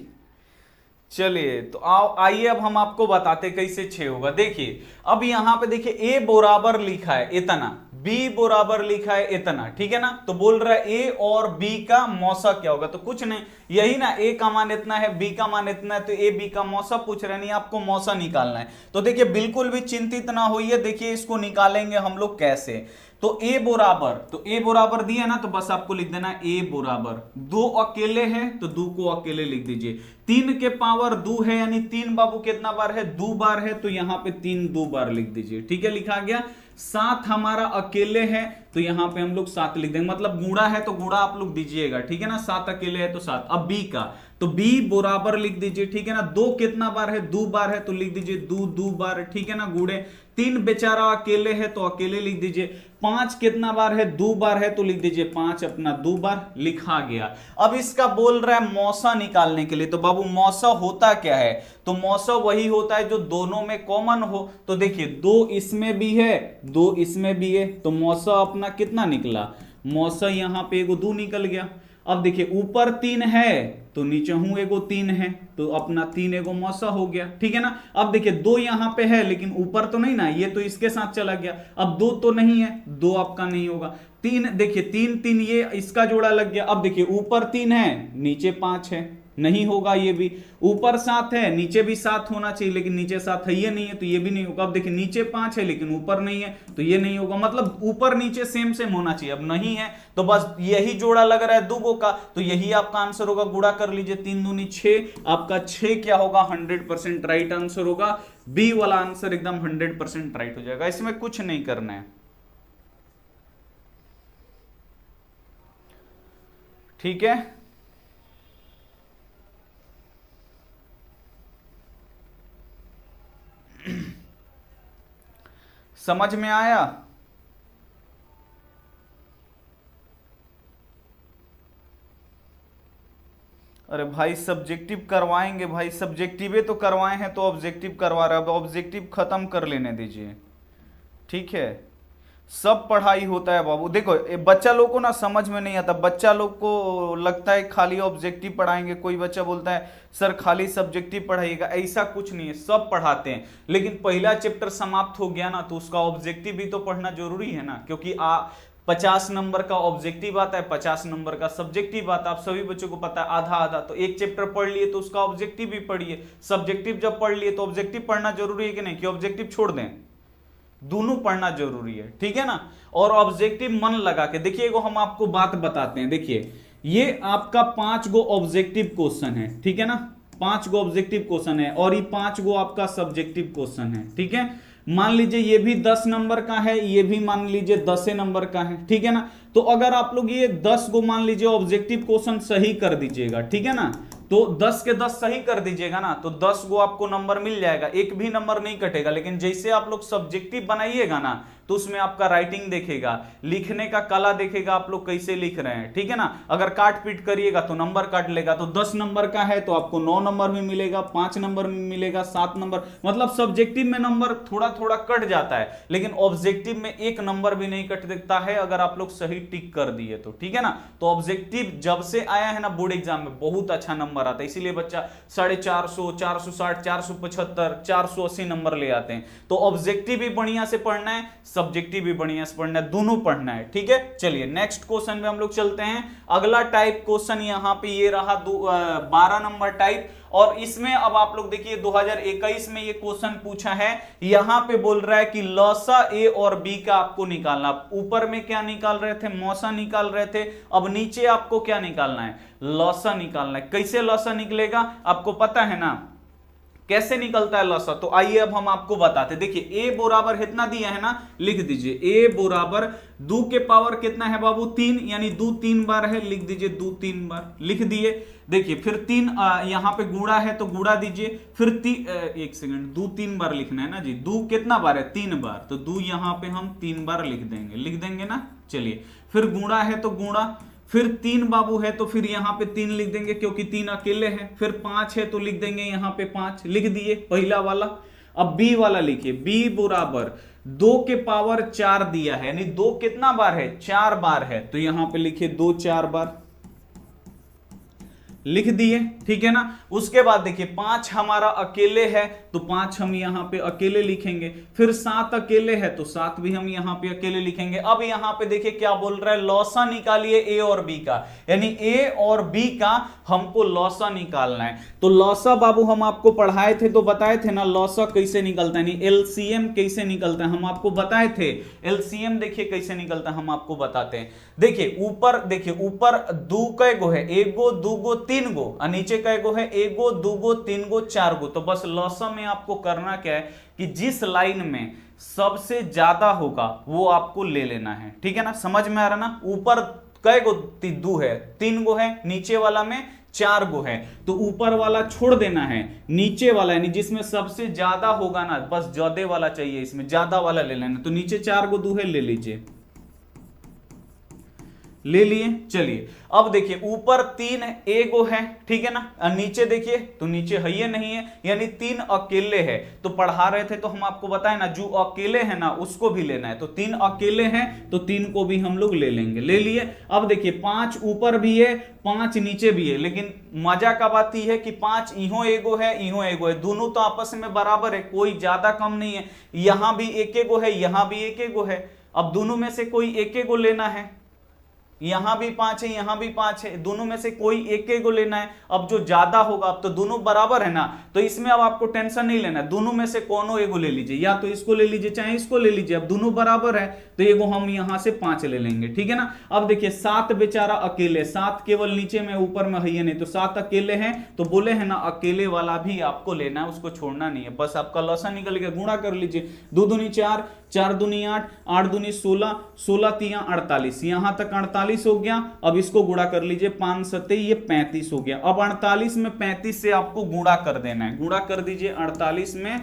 चलिए तो आइए अब हम आपको बताते कैसे 6 होगा। देखिए अब यहां पे देखिए ए बराबर लिखा है इतना, बी बराबर लिखा है इतना, ठीक है ना, तो बोल रहा है ए और बी का मौसा क्या होगा, तो कुछ नहीं, यही ना, ए का मान इतना है बी का मान इतना है, तो ए बी का मौसा पूछ रहे नहीं, आपको मौसा निकालना है। तो देखिए बिल्कुल भी चिंतित ना होइए, देखिए इसको निकालेंगे हम लोग कैसे। तो ए बराबर दिया ना, तो बस आपको लिख देना ए बराबर, 2 अकेले हैं तो 2 को अकेले लिख दीजिए, 3 के पावर 2 है यानी 3 बाबू कितना बार है, 2 बार है, तो यहां पे 3 2 बार लिख दीजिए, ठीक है, लिखा गया। 7 हमारा अकेले है तो यहां पे हम लोग 7 लिख देंगे, मतलब गुणा है तो गुणा आप लोग दीजिएगा, ठीक है ना, 7 अकेले है तो 7। अब बी का, तो बी बराबर लिख दीजिए, ठीक है ना, 2 कितना बार है, 2 बार है, तो लिख दीजिए 2 2 बार, ठीक है ना, गुणे। 3 बेचारा अकेले है तो अकेले लिख दीजिए। 5 कितना बार है, 2 बार है, तो लिख दीजिए 5 अपना 2 बार, लिखा गया। अब इसका बोल रहा है मौसा निकालने के लिए, तो बाबू मौसा होता क्या है, तो मौसा वही होता है जो दोनों में कॉमन हो। तो देखिए 2 इसमें भी है 2 इसमें भी है, तो मौसा अपना कितना निकला, मौसा यहां पे एगो 2 निकल गया। अब देखिए ऊपर 3 है तो नीचे हूं एगो 3 है, तो अपना 3 एगो मौसा हो गया, ठीक है ना। अब देखिए 2 यहां पे है लेकिन ऊपर तो नहीं ना, ये तो इसके साथ चला गया। अब 2 तो नहीं है, 2 आपका नहीं होगा। 3 देखिए 3 3 ये इसका जोड़ा लग गया। अब देखिए ऊपर 3 है नीचे 5 है, नहीं होगा ये भी। ऊपर 7 है नीचे भी 7 होना चाहिए, लेकिन नीचे 7 है ये नहीं है तो ये भी नहीं होगा। अब देखिए नीचे 5 है लेकिन ऊपर नहीं है तो ये नहीं होगा, मतलब ऊपर नीचे सेम सेम होना चाहिए। अब नहीं है तो बस यही जोड़ा लग रहा है दुगो का, तो यही आपका आंसर होगा। गुणा कर लीजिए 3 दूनी 6, आपका 6 क्या होगा 100% राइट आंसर होगा। बी वाला आंसर एकदम 100% राइट हो जाएगा, इसमें कुछ नहीं करना है, ठीक है। समझ में आया? अरे भाई सब्जेक्टिव करवाएंगे भाई, सब्जेक्टिव तो करवाए हैं तो ऑब्जेक्टिव करवा रहे हैं, अब ऑब्जेक्टिव खत्म कर लेने दीजिए, ठीक है। सब पढ़ाई होता है बाबू। देखो बच्चा लोग को ना समझ में नहीं आता, बच्चा लोग को लगता है खाली ऑब्जेक्टिव पढ़ाएंगे, कोई बच्चा बोलता है सर खाली सब्जेक्टिव पढ़ाइएगा, ऐसा कुछ नहीं है, सब पढ़ाते हैं। लेकिन पहला चैप्टर समाप्त हो गया ना तो उसका ऑब्जेक्टिव भी तो पढ़ना जरूरी है ना, क्योंकि 50 नंबर का ऑब्जेक्टिव आता है, 50 नंबर का सब्जेक्टिव आता है। आप सभी बच्चों को पता है आधा आधा, तो एक चैप्टर पढ़ लिए तो उसका ऑब्जेक्टिव भी पढ़िए, सब्जेक्टिव जब पढ़ लिए तो ऑब्जेक्टिव पढ़ना जरूरी है कि नहीं, कि ऑब्जेक्टिव छोड़ दें, दोनों पढ़ना जरूरी है, ठीक है ना। और ऑब्जेक्टिव मन लगा के देखिए, हम आपको बात बताते हैं। देखिए ये आपका 5 गो ऑब्जेक्टिव क्वेश्चन है, ठीक है ना, 5 गो ऑब्जेक्टिव क्वेश्चन है और ये 5 गो आपका सब्जेक्टिव क्वेश्चन है, ठीक है। मान लीजिए ये भी 10 नंबर का है, ये भी मान लीजिए 10 नंबर का है, ठीक है ना। तो अगर आप लोग ये 10 गो मान लीजिए ऑब्जेक्टिव क्वेश्चन सही कर दीजिएगा, ठीक है ना, तो 10 के 10 सही कर दीजिएगा ना, तो 10 गो आपको नंबर मिल जाएगा, एक भी नंबर नहीं कटेगा। लेकिन जैसे आप लोग सब्जेक्टिव बनाइएगा ना तो उसमें आपका राइटिंग देखेगा, लिखने का कला देखेगा, आप लोग कैसे लिख रहे हैं, ठीक है ना। अगर काट पीट करिएगा तो नंबर काट लेगा, तो 10 नंबर का है तो आपको 9 नंबर भी मिलेगा, 5 नंबर भी मिलेगा, 7 नंबर, मतलब सब्जेक्टिव में नंबर थोड़ा थोड़ा कट जाता है, लेकिन ऑब्जेक्टिव में एक नंबर भी नहीं कट देता है अगर आप लोग सही टिक कर दिए तो, ठीक है ना। तो ऑब्जेक्टिव जब से आया है ना बोर्ड एग्जाम में बहुत अच्छा नंबर आता है, इसीलिए बच्चा 450, 460, 475, 480 नंबर ले आते हैं। तो ऑब्जेक्टिव भी बढ़िया से पढ़ना है, सब्जेक्टिव भी बढ़िया से पढ़ना है, दोनों पढ़ना है, ठीक है। चलिए नेक्स्ट क्वेश्चन में हम लोग चलते हैं। अगला टाइप क्वेश्चन यहां पे ये रहा 12 नंबर टाइप, और इसमें अब आप लोग देखिए 2021 में ये क्वेश्चन पूछा है। यहां पे बोल रहा है कि लौसा ए और बी का आपको निकालना। ऊपर में क्या निकाल रहे थे, मौसा निकाल रहे थे, अब नीचे आपको क्या निकालना है, लौसा निकालना है। कैसे लौसा निकलेगा आपको पता है ना, कैसे निकलता है लौसा, तो आइए अब हम आपको बताते। देखिए ए बराबर इतना दिया है ना, लिख दीजिए ए बराबर 2 के पावर कितना है बाबू 3, यानी 2 3 बार है, लिख दीजिए 2 3 बार, लिख दिए। देखिए फिर 3 यहां पे गुणा है तो गुणा दीजिए, फिर 1 सेकंड 2 3 बार लिखना है ना जी, 2 कितना बार है 3 बार, तो 2 यहां पे हम 3 बार लिख देंगे ना। चलिए फिर गुणा है तो गुणा, फिर 3 बाबू है तो फिर यहां पे 3 लिख देंगे क्योंकि 3 अकेले हैं, फिर 5 है तो लिख देंगे यहां पे 5, लिख दिए पहला वाला। अब बी वाला लिखिए, बी बराबर 2 के पावर 4 दिया है, यानी 2 कितना बार है 4 बार है, तो यहां पे लिखिए 2 4 बार, लिख दिए, ठीक है ना। उसके बाद देखिए 5 हमारा अकेले है तो 5 हम यहां पे अकेले लिखेंगे, फिर 7 अकेले है तो 7 भी हम यहां पे अकेले लिखेंगे। अब यहां पे देखिए क्या बोल रहा है, लौसा निकालिए ए और बी का, यानी ए और बी का हमको लौसा निकालना है। तो लौसा बाबू हम आपको पढ़ाए थे तो बताए थे ना लौसा कैसे निकलता है, एलसीएम कैसे निकलता है हम आपको बताए थे। एलसीएम देखिए कैसे निकलता है हम आपको बताते हैं। देखिए ऊपर 2 कै गो है, 1 गो 2 गो 3 गो, और नीचे कै गो है 1 गो 2 गो 3 गो 4 गो। तो बस लौसा में आपको करना क्या है कि जिस लाइन में सबसे ज्यादा होगा वो आपको ले लेना है, ठीक है ना। समझ में आ रहा ना, ऊपर कै गो 2 है 3 गो है, नीचे वाला में 4 गो है, तो ऊपर वाला छोड़ देना है, नीचे वाला यानी जिसमें सबसे ज्यादा होगा ना, बस ज्यादा वाला चाहिए, इसमें ज्यादा वाला ले लेना। तो नीचे 4 गो 2 है, ले लीजिए, ले लिए। चलिए अब देखिए ऊपर 3 एगो है, ठीक है ना, नीचे देखिए तो नीचे है ये नहीं है, यानी 3 अकेले है। तो पढ़ा रहे थे तो हम आपको बताए ना, जो अकेले है ना उसको भी लेना है। तो 3 अकेले हैं तो 3 को भी हम लोग ले लेंगे, ले लिए। अब देखिए 5 ऊपर भी है 5 नीचे भी है, लेकिन मजा का बात यह है कि 5 इहो एगो है इहो एगो है, दोनों तो आपस में बराबर है, कोई ज्यादा कम नहीं है। यहां भी एक एगो है यहां भी एक एगो है, अब दोनों में से कोई एक एगो लेना है। यहां भी 5 है यहां भी 5 है, दोनों में से कोई एक एगो लेना है। अब जो ज्यादा होगा, अब तो दोनों बराबर है ना, तो इसमें अब आपको टेंशन नहीं लेना है, दोनों में से कोनो एगो ले लीजिए, या तो इसको ले लीजिए चाहे इसको ले लीजिए। अब दोनों बराबर है तो एगो हम यहां से 5 ले लेंगे, ठीक है ना। अब देखिए 7 बेचारा अकेले, 7 केवल नीचे में ऊपर में है नहीं, तो 7 अकेले हैं। तो बोले है ना अकेले वाला भी आपको लेना है, उसको छोड़ना नहीं है। बस आपका लॉसा निकल गया, गुणा कर लीजिए। 2 दूनी 4, 4 दूनी 8, 8 दूनी 16, 16 तिया 48, यहां तक 48 हो गया। अब इसको गुणा कर लीजिए, 5 सत्ते ये 35 हो गया। अब 48 में 35 से आपको गुणा कर देना है, गुणा कर दीजिए 48 में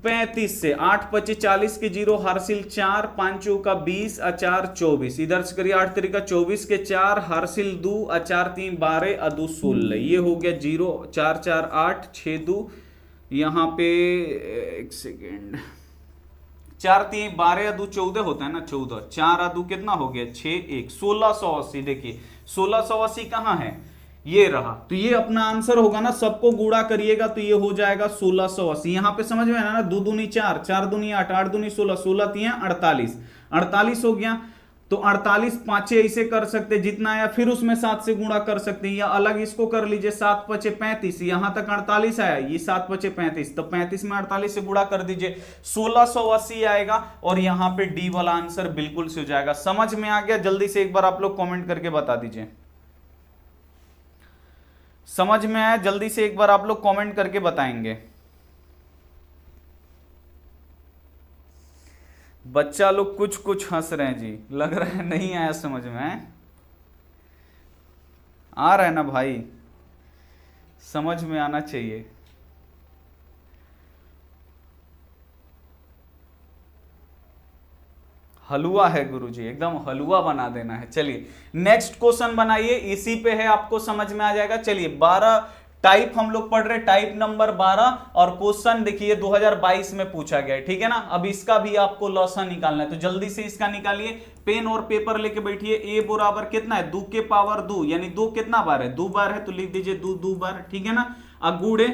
35 से। 8 25 40 के 0 हारसिल 4, 5 चौका 20, 4 24, इधर से करिए 8 तरीका 24 के 4 हारसिल 2, 4 3 12, 2 16, ये हो गया 0, 4 4 8, 6 2, यहां पे एक सेकेंड, 4 3 12 2 14 होता है ना, 14, 4 2 कितना हो गया 6 1, 1680। देखिए 1680 कहां है, ये रहा। तो ये अपना आंसर होगा ना, सबको गुणा करिएगा तो ये हो जाएगा 1680। यहां पे समझ में आना ना, 2 दूनी 4, 4 दूनी 8, 8 दूनी 16, 16 तिया 48, 48 हो गया। तो 48 पांचे ऐसे कर सकते जितना आया, फिर उसमें 7 से गुणा कर सकते हैं, या अलग इसको कर लीजिए 7 पचे 35, यहां तक 48 आया, ये 7 पचे 35, तो 35 में 48 से गुणा कर दीजिए, 1680 आएगा। और यहां पे डी वाला आंसर बिल्कुल से हो जाएगा। समझ में आ गया? जल्दी से एक बार आप लोग कमेंट करके बता दीजिए, समझ में आया? जल्दी से एक बार आप लोग कमेंट करके बताएंगे। बच्चा लोग कुछ कुछ हंस रहे हैं जी, लग रहा है नहीं आया समझ में। आ रहा है ना भाई, समझ में आना चाहिए। हलवा है गुरुजी, एकदम हलवा बना देना है। चलिए नेक्स्ट क्वेश्चन बनाइए, इसी पे है, आपको समझ में आ जाएगा। चलिए 12 टाइप हम लोग पढ़ रहे, टाइप नंबर 12, और क्वेश्चन देखिए 2022 में पूछा गया है, ठीक है ना। अब इसका भी आपको लॉसन निकालना है, तो जल्दी से इसका निकालिए। पेन और पेपर लेके बैठिए। ए बराबर कितना है, 2 के पावर 2, यानी 2 कितना बार है, 2 बार है, तो लिख दीजिए 2 2 बार, ठीक है ना। अगुड़े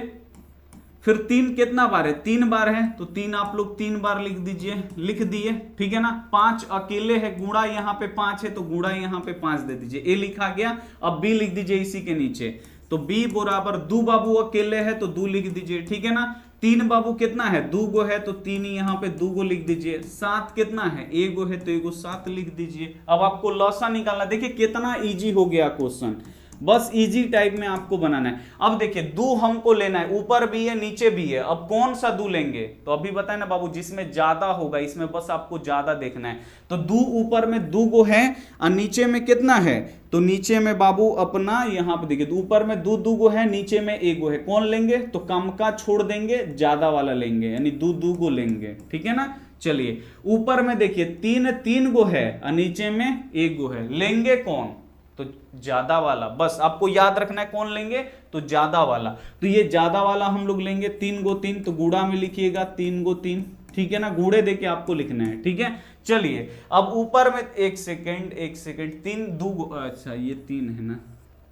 फिर 3 कितना बार है, 3 बार है, तो 3 आप लोग 3 बार लिख दीजिए, लिख दिए, ठीक है ना। 5 अकेले है, गुणा यहाँ पे 5 है, तो गुणा यहाँ पे 5 दे दीजिए, ए लिखा गया। अब बी लिख दीजिए इसी के नीचे, तो बी बराबर 2 बाबू अकेले है तो 2 लिख दीजिए, ठीक है ना। 3 बाबू कितना है, 2 गो है, तो 3 यहाँ पे 2 गो लिख दीजिए। 7 कितना है, 1 गो है, तो 1 गो 7 लिख दीजिए। अब आपको लॉसा निकालना, देखिए कितना इजी हो गया क्वेश्चन, बस इजी टाइप में आपको बनाना है। अब देखिए 2 हमको लेना है, ऊपर भी है नीचे भी है, अब कौन सा 2 लेंगे, तो अभी बताए ना बाबू, जिसमें ज्यादा होगा, इसमें बस आपको ज्यादा देखना है। तो 2 ऊपर में 2 गो है और नीचे में कितना है, तो नीचे में बाबू अपना यहां पे देखिए, ऊपर में 2 2 गो है, नीचे में 1 गो है, कौन लेंगे, तो कम का छोड़ देंगे, ज्यादा वाला लेंगे, यानी 2 2 गो लेंगे, ठीक है ना। चलिए ऊपर में देखिए 3 3 गो है और नीचे में 1 गो है, लेंगे कौन, तो ज्यादा वाला। बस आपको याद रखना है कौन लेंगे, तो ज्यादा वाला। तो ये ज्यादा वाला हम लोग लेंगे, 3 गो 3, तो गुणा में लिखिएगा 3 गो 3, ठीक है ना, गुणे देके आपको लिखना है, ठीक है। चलिए अब ऊपर में एक सेकेंड 3 2 गो, अच्छा ये 3 है ना,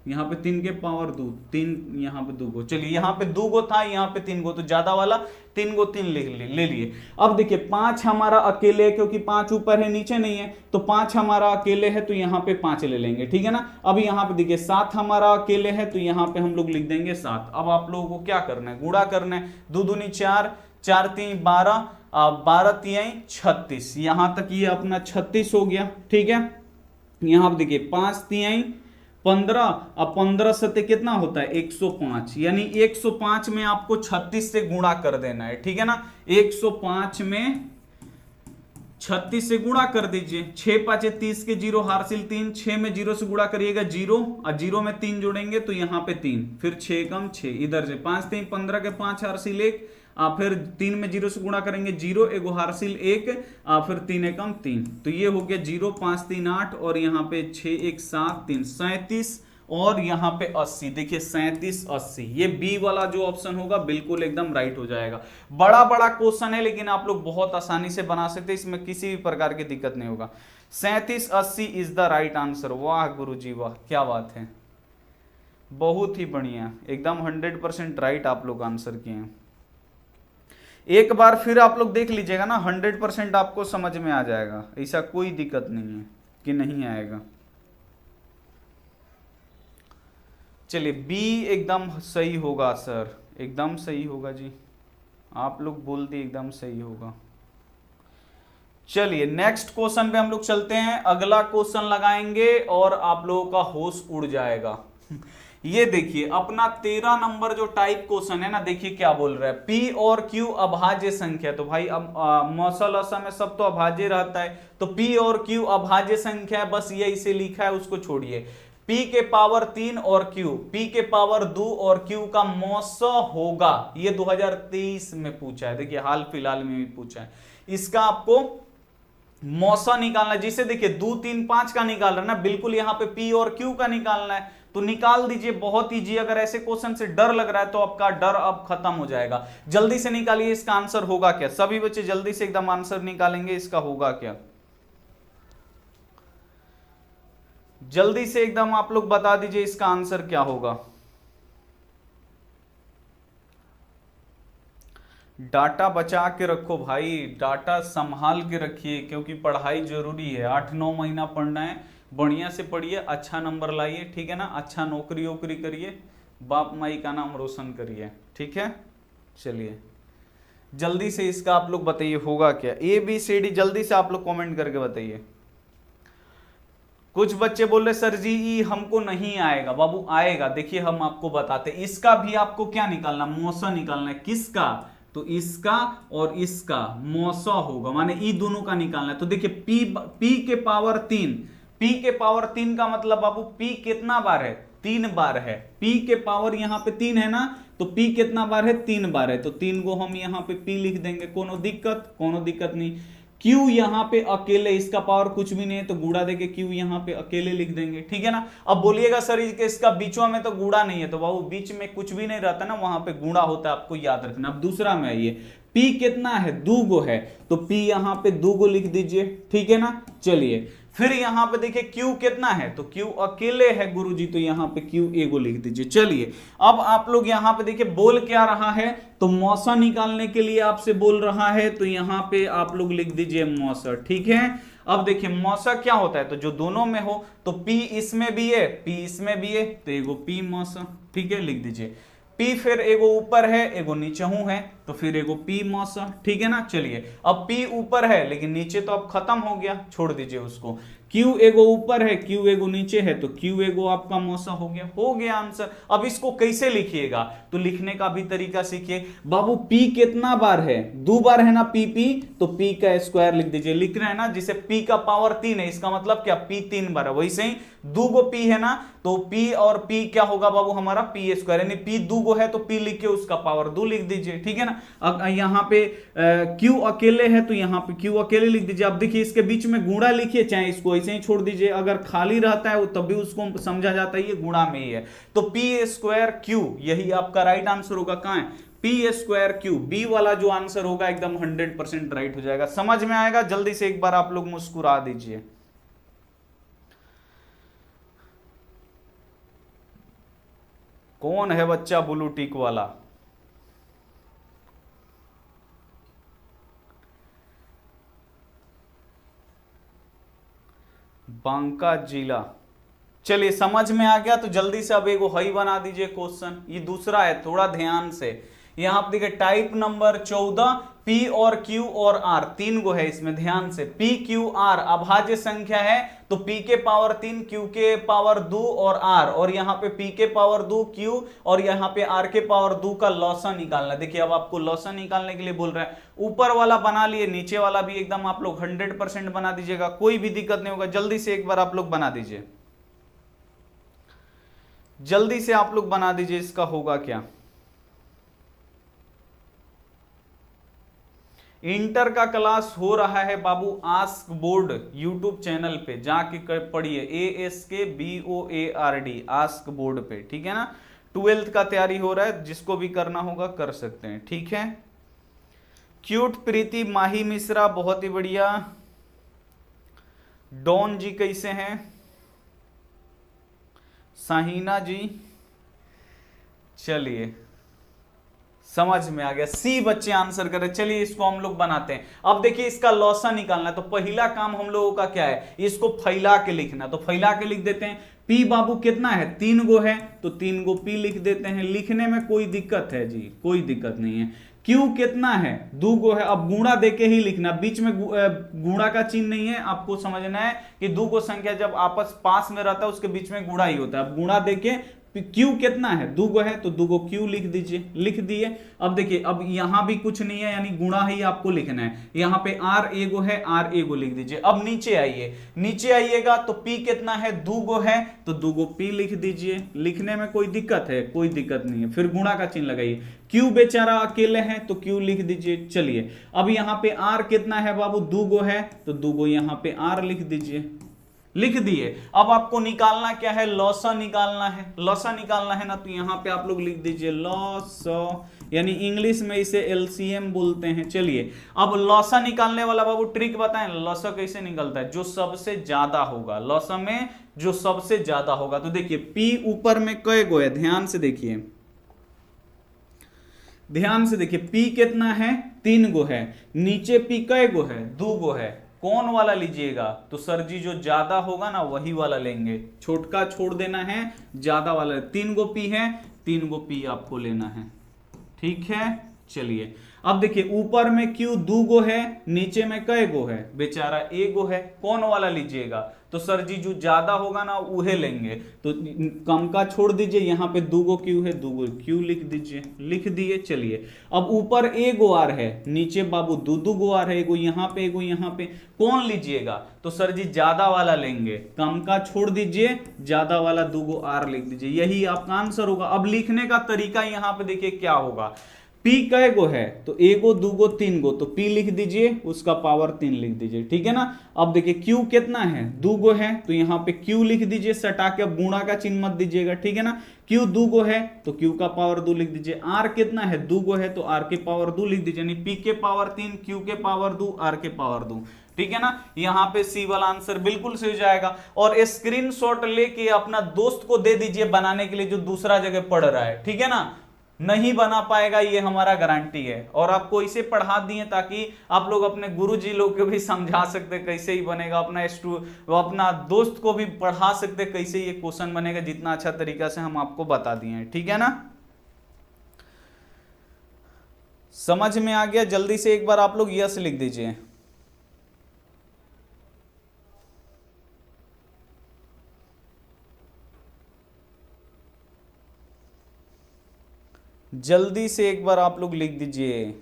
यहाँ पे 3 के पावर 2, 3 यहाँ पे 2 गो, चलिए यहाँ पे 2 गो था, यहाँ पे 3 गो, तो ज्यादा वाला 3 गो 3 ले लिए। अब देखिए 5 हमारा अकेले है, क्योंकि 5 ऊपर है नीचे नहीं है, तो 5 हमारा अकेले है, तो यहाँ पे 5 ले लेंगे, ठीक है ना। अब यहाँ पे देखिए 7 हमारा अकेले है, तो यहाँ पे हम लोग लिख देंगे 7। अब आप लोगों को क्या करना है, गुणा करना है। 2 दूनी 4, 4 3 12, 12 तिहाई 36, यहां तक ये अपना 36 हो गया, ठीक है। यहां पे देखिए 5 तिहाई 15, अब 15 सत्ते कितना होता है, 105, यानी 105 में आपको 36 से गुणा कर देना है, ठीक है ना। 105 में 36 से गुणा कर दीजिए। 6 5 30 के 0 हारसिल 3, 6 में 0 से गुणा करिएगा 0, और 0 में 3 जोड़ेंगे तो यहाँ पे 3, फिर 6 कम 6, इधर से 5 3 15 के 5 हारसिल 1, फिर 3 में 0 से गुणा करेंगे 0, एगो हार्सिल 1, फिर 3 एकम 3, तो ये हो गया 0 5 3 8 और यहाँ पे 6 1 7 3 37 और यहाँ पे 80। देखिए 37 80, ये बी वाला जो ऑप्शन होगा बिल्कुल एकदम राइट हो जाएगा। बड़ा बड़ा क्वेश्चन है लेकिन आप लोग बहुत आसानी से बना सकते हैं, इसमें किसी भी प्रकार की दिक्कत नहीं होगा। 37 80 इज द राइट आंसर। वाह गुरुजी वाह, क्या बात है, बहुत ही बढ़िया, एकदम 100% राइट आप लोग आंसर किए हैं। एक बार फिर आप लोग देख लीजिएगा ना, 100% आपको समझ में आ जाएगा, ऐसा कोई दिक्कत नहीं है कि नहीं आएगा। चलिए बी एकदम सही होगा सर, एकदम सही होगा जी, आप लोग बोलते एकदम सही होगा। चलिए नेक्स्ट क्वेश्चन पे हम लोग चलते हैं, अगला क्वेश्चन लगाएंगे और आप लोगों का होश उड़ जाएगा। ये देखिए अपना 13 नंबर जो टाइप क्वेश्चन है ना, देखिए क्या बोल रहा है, P और Q अभाज्य संख्या। तो भाई अब मौसल में सब तो अभाज्य रहता है, तो P और Q अभाज्य संख्या है, बस ये इसे लिखा है उसको छोड़िए। P के पावर 3 और Q, P के पावर 2 और Q का मौसा होगा, ये 2023 में पूछा है, देखिए हाल फिलहाल में भी पूछा है। इसका आपको मौसा निकालना है, जिसे देखिए 2 3 5 का निकाल रहा है ना, बिल्कुल यहाँ पे P और Q का निकालना है, तो निकाल दीजिए, बहुत इजी। अगर ऐसे क्वेश्चन से डर लग रहा है तो आपका डर अब खत्म हो जाएगा। जल्दी से निकालिए इसका आंसर होगा क्या, सभी बच्चे जल्दी से एकदम आंसर निकालेंगे, इसका होगा क्या, जल्दी से एकदम आप लोग बता दीजिए इसका आंसर क्या होगा। डाटा बचा के रखो भाई, डाटा संभाल के रखिए, क्योंकि पढ़ाई जरूरी है। 8-9 महीना पढ़ना है, बढ़िया से पढ़िए, अच्छा नंबर लाइए, ठीक है ना, अच्छा नौकरी वोकरी करिए, बाप माई का नाम रोशन करिए, ठीक है। चलिए जल्दी से इसका आप लोग बताइए होगा क्या, ABCD जल्दी से आप लोग कमेंट करके बताइए। कुछ बच्चे बोल रहे सर जी ई हमको नहीं आएगा, बाबू आएगा, देखिए हम आपको बताते। इसका भी आपको क्या निकालना, मौसा निकालना है, किसका, तो इसका और इसका मौसा होगा, माने ई दोनों का निकालना है। तो देखिए P के पावर 3, P के पावर 3 का मतलब बाबू P कितना बार है, 3 बार है। P के पावर यहाँ पे 3 है ना, तो P कितना बार है, 3 बार है, तो 3 को हम यहाँ पे P लिख देंगे, कोनो दिक्कत नहीं। Q यहाँ पे अकेले, इसका पावर कुछ भी नहीं है, तो गुणा देके Q यहाँ पे अकेले लिख देंगे, ठीक है ना। अब बोलिएगा सर इसका बीचों में तो गुणा नहीं है, तो बाबू बीच में कुछ भी नहीं रहता ना, वहां पे गुणा होता है, आपको याद रखना। अब दूसरा में आइए, P कितना है, 2 गो है, तो P यहाँ पे 2 गो लिख दीजिए, ठीक है ना। चलिए फिर यहाँ पे देखिए Q कितना है, तो Q अकेले है गुरुजी, तो यहाँ पे Q एगो लिख दीजिए। चलिए अब आप लोग यहाँ पे देखिए बोल क्या रहा है, तो मौसा निकालने के लिए आपसे बोल रहा है, तो यहाँ पे आप लोग लिख दीजिए मौसा, ठीक है। अब देखिए मौसा क्या होता है, तो जो दोनों में हो, तो P इसमें भी है P इसमें भी है, तो एगो P मौसा, ठीक है, लिख दीजिए। P फिर एगो ऊपर है एगो नीचे हूं है, तो फिर एगो P मौसा, ठीक है ना। चलिए अब P ऊपर है लेकिन नीचे तो अब खत्म हो गया, छोड़ दीजिए उसको। Q एगो ऊपर है Q एगो नीचे है, तो Q एगो आपका मौसा हो गया आंसर। अब इसको कैसे लिखिएगा, तो लिखने का भी तरीका सीखिए। बाबू P कितना बार है, 2 बार है ना P, तो P का स्क्वायर लिख दीजिए, लिख रहे हैं ना, जिसे P का पावर 3 है, इसका मतलब क्या, P 3 बार है, वैसे ही 2 गो P है ना, तो P और P क्या होगा बाबू हमारा P स्क्वायर, यानी P 2 गो है तो P लिख के उसका पावर 2 लिख दीजिए, ठीक है ना। अब यहाँ पे Q अकेले है, तो यहाँ पे Q अकेले लिख दीजिए। अब देखिए इसके बीच में गुणा लिखिए, चाहे इसको ऐसे ही छोड़ दीजिए, अगर खाली रहता है तब भी उसको समझा जाता है ये गुणा में ही है, तो P स्क्वायर Q, यही आपका राइट आंसर होगा। कहां है, P स्क्वायर Q, बी वाला जो आंसर होगा एकदम 100% राइट हो जाएगा। समझ में आएगा, जल्दी से एक बार आप लोग मुस्कुरा दीजिए। कौन है बच्चा ब्लू टिक वाला, बांका जिला। चलिए समझ में आ गया, तो जल्दी से अब एगो हई बना दीजिए क्वेश्चन, ये दूसरा है, थोड़ा ध्यान से। यहां पर देखिए टाइप नंबर 14, P और Q और R 3 गो है इसमें, ध्यान से। P Q R अभाज्य संख्या है, तो P के पावर 3 Q के पावर 2 और R, और यहाँ पे P के पावर 2 Q और यहाँ पे R के पावर 2 का लॉसा निकालना। देखिए अब आपको लॉसा निकालने के लिए बोल रहा है, ऊपर वाला बना लिए, नीचे वाला भी एकदम आप लोग 100% बना दीजिएगा, कोई भी दिक्कत नहीं होगा। जल्दी से एक बार आप लोग बना दीजिए, जल्दी से आप लोग बना दीजिए, इसका होगा क्या। इंटर का क्लास हो रहा है बाबू आस्क बोर्ड यूट्यूब चैनल पे, जाके पढ़िए, ASKBOARD आस्क बोर्ड पे, ठीक है ना। 12th का तैयारी हो रहा है, जिसको भी करना होगा कर सकते हैं, ठीक है। क्यूट प्रीति माही मिश्रा, बहुत ही बढ़िया। डॉन जी कैसे हैं? साहिना जी, चलिए समझ में आ गया। सी बच्चे आंसर करें। चलिए इसको हम लोग बनाते हैं। अब देखिए इसका लॉसा निकालना है, तो पहला काम हम लोगों का क्या है, इसको फैला के लिखना। तो फैला के लिख देते हैं। पी बाबू कितना है, 3 गो है, तो 3 गो पी लिख देते हैं। लिखने में कोई दिक्कत है जी? कोई दिक्कत नहीं है। क्यू कितना है, 2 गो है। अब गुणा देके ही लिखना, बीच में गुणा का चिन्ह नहीं है। आपको समझना है कि 2 गो संख्या जब आपस पास में रहता है उसके बीच में गुणा ही होता है। अब गुणा देके क्यू कितना है, 2 गो है, तो 2 गो क्यू लिख दीजिए। लिख दिए। अब देखिए अब यहां भी कुछ नहीं है, यानी गुणा ही आपको लिखना है। यहां पे आर एगो है, आर एगो लिख दीजिए। अब नीचे आइए, नीचे आइएगा तो पी कितना है, 2 गो है, तो 2 गो पी लिख दीजिए। लिखने में कोई दिक्कत है? कोई दिक्कत नहीं है। फिर गुणा का चिन्ह लगाइए। क्यू बेचारा अकेले है, तो क्यू लिख दीजिए। चलिए अब यहां पे आर कितना है बाबू, 2 गो है, तो 2 गो यहां पे आर लिख दीजिए। लिख दिए। अब आपको निकालना क्या है, लॉसा निकालना है। लॉसा निकालना है ना, तो यहां पे आप लोग लिख दीजिए लॉसा, यानी इंग्लिश में इसे एलसीएम बोलते हैं। चलिए अब लॉसा निकालने वाला बाबू ट्रिक बताएं। लॉसा कैसे निकलता है, जो सबसे ज्यादा होगा, लॉसा में जो सबसे ज्यादा होगा। तो देखिए पी ऊपर में कई गो है, ध्यान से देखिए, ध्यान से देखिए। पी कितना है, 3 गो है। नीचे पी कई गो है, 2 गो है। कौन वाला लीजिएगा, तो सर जी जो ज्यादा होगा ना वही वाला लेंगे। छोटका छोड़ देना है, ज्यादा वाला। 3 गो पी है, 3 गो पी आपको लेना है, ठीक है। चलिए अब देखिए ऊपर में क्यू 2 गो है, नीचे में कई गो है, बेचारा ए गो है। कौन वाला लीजिएगा, तो सर जी जो ज्यादा होगा ना उहे लेंगे। तो कम का छोड़ दीजिए, यहां पे 2 गो क्यू है, 2 गो क्यू लिख दीजिए। लिख दिए। चलिए अब ऊपर ए गो आर है, नीचे बाबू 2 गो आर है, एगो यहां पे, एगो यहां पे। कौन लीजिएगा, तो सर जी ज्यादा वाला लेंगे। कम का छोड़ दीजिए, ज्यादा वाला 2 गो आर लिख दीजिए। यही आपका आंसर होगा। अब लिखने का तरीका यहां पे देखिए क्या होगा। पी कै गो है, तो एगो 2 गो 3 गो, तो पी लिख दीजिए, उसका पावर 3 लिख दीजिए, ठीक है ना। अब देखिए क्यू कितना है, 2 गो है, तो यहां पे क्यू लिख दीजिए सटा के। अब गुणा का चिन्ह मत दीजिएगा, ठीक है ना। क्यू 2 गो है, तो क्यू का पावर 2 लिख दीजिए। आर कितना है, 2 गो है, तो आर के पावर 2 लिख दीजिए। यानी पी के पावर 3, क्यू के पावर 2, आर के पावर 2, ठीक है ना। यहां पे सी वाला आंसर बिल्कुल सही हो जाएगा। और स्क्रीनशॉट लेके अपना दोस्त को दे दीजिए बनाने के लिए, जो दूसरा जगह पढ़ रहा है, ठीक है ना। नहीं बना पाएगा, ये हमारा गारंटी है। और आपको इसे पढ़ा दिए ताकि आप लोग अपने गुरुजी लोग को भी समझा सकते कैसे ही बनेगा, अपना दोस्त को भी पढ़ा सकते कैसे ये क्वेश्चन बनेगा, जितना अच्छा तरीका से हम आपको बता दिए हैं, ठीक है ना। समझ में आ गया? जल्दी से एक बार आप लोग यस लिख दीजिए। जल्दी से एक बार आप लोग लिख दीजिए।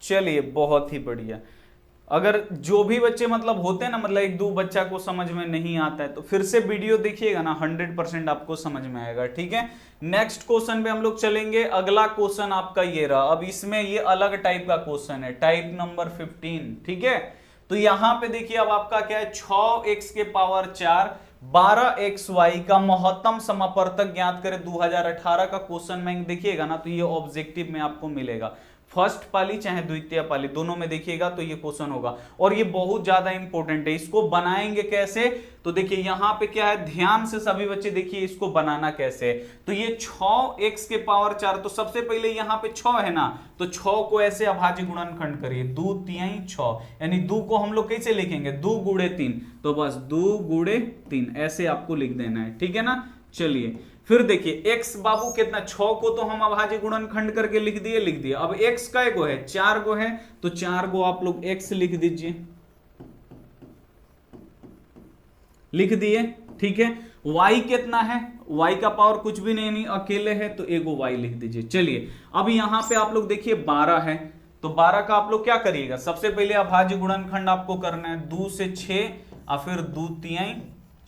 चलिए बहुत ही बढ़िया। अगर जो भी बच्चे मतलब होते हैं ना, मतलब 1-2 बच्चा को समझ में नहीं आता है, तो फिर से वीडियो देखिएगा ना, 100% आपको समझ में आएगा, ठीक है। नेक्स्ट क्वेश्चन पे हम लोग चलेंगे। अगला क्वेश्चन आपका ये रहा। अब इसमें ये अलग टाइप का क्वेश्चन है, टाइप नंबर 15, ठीक है। तो यहां पे देखिए अब आपका क्या है, 6x के पावर 4 12xy का महत्तम समापवर्तक ज्ञात करें। 2018 का क्वेश्चन बैंक देखिएगा ना, तो ये ऑब्जेक्टिव में आपको मिलेगा। फर्स्ट पाली चाहे द्वितीय पाली, दोनों में देखिएगा तो ये क्वेश्चन होगा। और ये बहुत ज्यादा इंपॉर्टेंट है। इसको बनाएंगे कैसे, तो देखिए यहां पे क्या है, ध्यान से सभी बच्चे देखिए इसको बनाना कैसे है। तो ये 6x के पावर 4, तो सबसे पहले यहां पे 6 है ना, तो 6 को ऐसे अभाज्य गुणनखंड करिए। 2 3 6, यानी 2 को हम लोग कैसे लिखेंगे, 2 गुणे 3, तो बस 2 गुणे 3 ऐसे आपको लिख देना है, ठीक है ना। चलिए फिर देखिए x बाबू कितना, 6 को तो हम अभाज्य गुणनखंड करके लिख दिए। अब x का गो है, 4 गो है, तो 4 गो आप लोग x लिख दीजिए। लिख दिए, ठीक है। y कितना है, y का पावर कुछ भी नहीं, अकेले है, तो एगो y लिख दीजिए। चलिए अब यहां पे आप लोग देखिए 12 है, तो 12 का आप लोग क्या करिएगा, सबसे पहले अभाज्य गुणनखंड आपको करना है 2 से 6 और फिर 2 तिहाई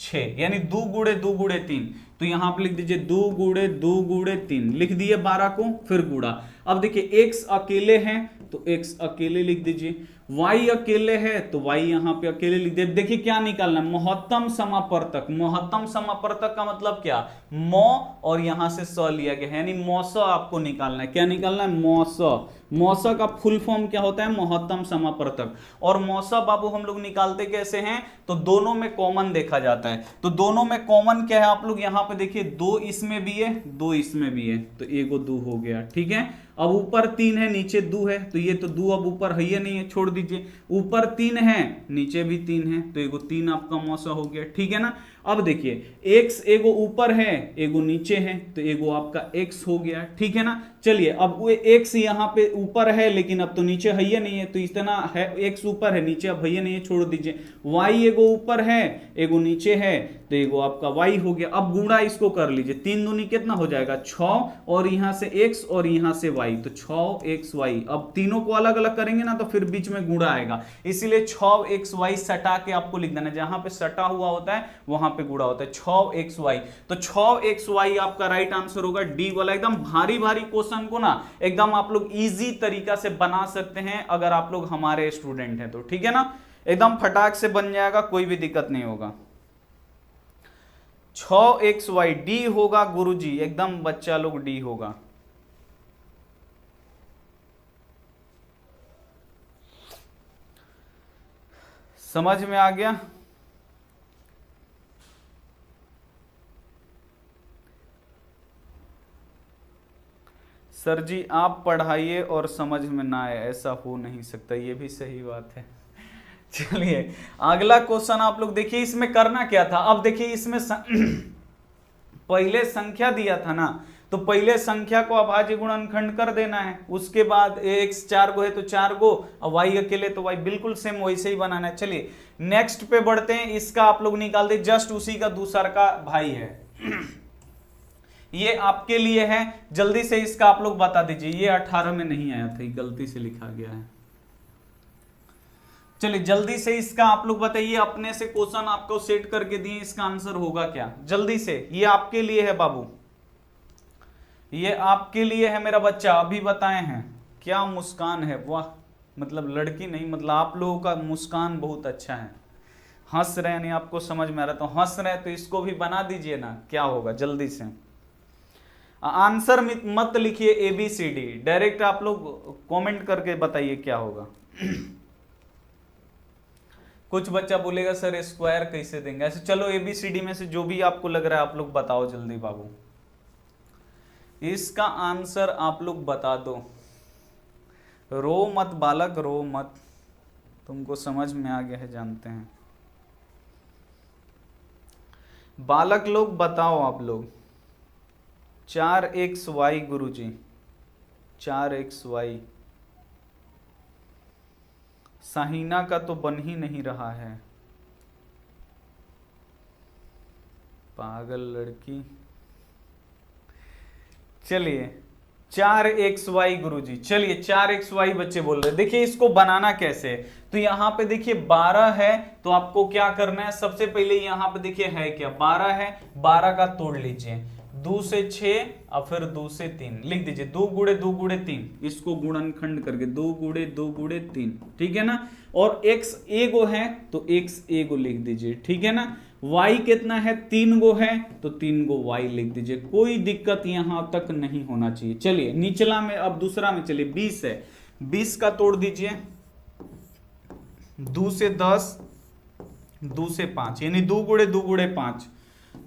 6, यानी 2 गुणे 2 गुणे 3। तो यहां पे लिख दीजिए 2 गुणे 2 गुणे 3, लिख दिए 12 को, फिर गुणा। अब देखिए x अकेले हैं तो x अकेले लिख दीजिए, y अकेले है तो y यहां पे अकेले लिख दीजिए। देखिए क्या निकालना है, महत्तम समापर्तक। महत्तम समापर्तक का मतलब क्या, मौ और यहां से स लिया गया है, यानी मौस आपको निकालना है। क्या निकालना है, मौस। मौस का फुल फॉर्म क्या होता है, महत्तम समापर्तक। और मौसा बाबू हम लोग निकालते कैसे हैं, तो दोनों में कॉमन देखा जाता है। तो दोनों में कॉमन क्या है, आप लोग यहां पे देखिए 2 इसमें भी है 2 इसमें भी है, तो एगो 2 हो गया, ठीक है। अब ऊपर 3 है नीचे 2 है, तो ये तो 2 अब ऊपर है ही नहीं है, छोड़ दीजिए। ऊपर 3 है नीचे भी 3 है, तो एगो 3 आपका मौसा हो गया, ठीक है ना। अब देखिए x एगो ऊपर है एगो नीचे है, तो एगो आपका x हो गया, ठीक है ना। चलिए अब वो x यहाँ पे ऊपर है लेकिन अब तो नीचे है ही नहीं है, तो इतना है, x ऊपर है नीचे अब है ही नहीं है, छोड़ दीजिए। y एगो ऊपर है एगो नीचे है, तो एगो आपका y हो गया। अब गुणा इसको कर लीजिए, 3 दूनी कितना हो जाएगा 6, और यहां से x और यहां से y, तो 6xy। अब तीनों को अलग अलग करेंगे ना तो फिर बीच में गुणा आएगा, इसीलिए 6xy सटा के आपको लिख देना, जहां पे सटा हुआ होता है वहां पे गुणा होता है 6xy। तो 6xy आपका राइट आंसर होगा, डी वाला। एकदम भारी भारी क्वेश्चन को ना एकदम आप लोग इजी तरीका से बना सकते हैं अगर आप लोग हमारे स्टूडेंट हैं तो, ठीक है ना। एकदम फटाक से बन जाएगा, कोई भी दिक्कत नहीं होगा। 6xy डी होगा गुरुजी, एकदम बच्चा लोग डी होगा। समझ में आ गया। सर जी आप पढ़ाइए और समझ में ना आए, ऐसा हो नहीं सकता, ये भी सही बात है। चलिए अगला क्वेश्चन आप लोग देखिए, इसमें करना क्या था। अब देखिए इसमें पहले संख्या दिया था ना, तो पहले संख्या को अभाज्य गुणनखंड कर देना है, उसके बाद x 4 गो है तो 4 गो, और y अकेले तो y, बिल्कुल सेम वैसे ही बनाना है। चलिए नेक्स्ट पे बढ़ते हैं, इसका आप लोग निकाल दे, जस्ट उसी का दूसरा का भाई है। ये आपके लिए है, जल्दी से इसका आप लोग बता दीजिए। ये 18 में नहीं आया था, गलती से लिखा गया है। चलिए जल्दी से इसका आप लोग बताइए, अपने से क्वेश्चन आपको सेट करके दिए, इसका आंसर होगा क्या, जल्दी से। ये आपके लिए है बाबू, ये आपके लिए है मेरा बच्चा, अभी बताए हैं। क्या मुस्कान है, वाह, मतलब लड़की नहीं, मतलब आप लोगों का मुस्कान बहुत अच्छा है। हंस रहे नहीं, आपको समझ में आ रहा, तो हंस रहे तो इसको भी बना दीजिए ना, क्या होगा जल्दी से। आंसर मत लिखिए ABCD, डायरेक्ट आप लोग कमेंट करके बताइए क्या होगा। कुछ बच्चा बोलेगा सर स्क्वायर कैसे देंगे, ऐसे चलो ABCD में से जो भी आपको लग रहा है आप लोग बताओ जल्दी बाबू। इसका आंसर आप लोग बता दो, रो मत बालक, रो मत, तुमको समझ में आ गया है जानते हैं। बालक लोग बताओ आप लोग। 4xy गुरुजी, 4xy। साहिना का तो बन ही नहीं रहा है, पागल लड़की। चलिए 4xy गुरुजी, चलिए 4xy बच्चे बोल रहे, देखिए इसको बनाना कैसे। तो यहां पे देखिए 12 है, तो आपको क्या करना है, सबसे पहले यहां पे देखिए है क्या, 12 है, 12 का तोड़ लीजिए, 2 से 6 और फिर 2 से 3 लिख दीजिए, 2 गुणे 2 गुणे 3, इसको गुणनखंड करके 2 गुणे 2 गुणे 3, ठीक है ना। और x एगो है तो x एगो लिख दीजिए, ठीक है ना। y कितना है, 3 गो है तो 3 गो y लिख दीजिए, कोई दिक्कत यहां तक नहीं होना चाहिए। चलिए निचला में, अब दूसरा में चलिए 20 है, 20 का तोड़ दीजिए, 2 से 10, 2 से 5, यानी 2 गुणे 2 गुणे 5,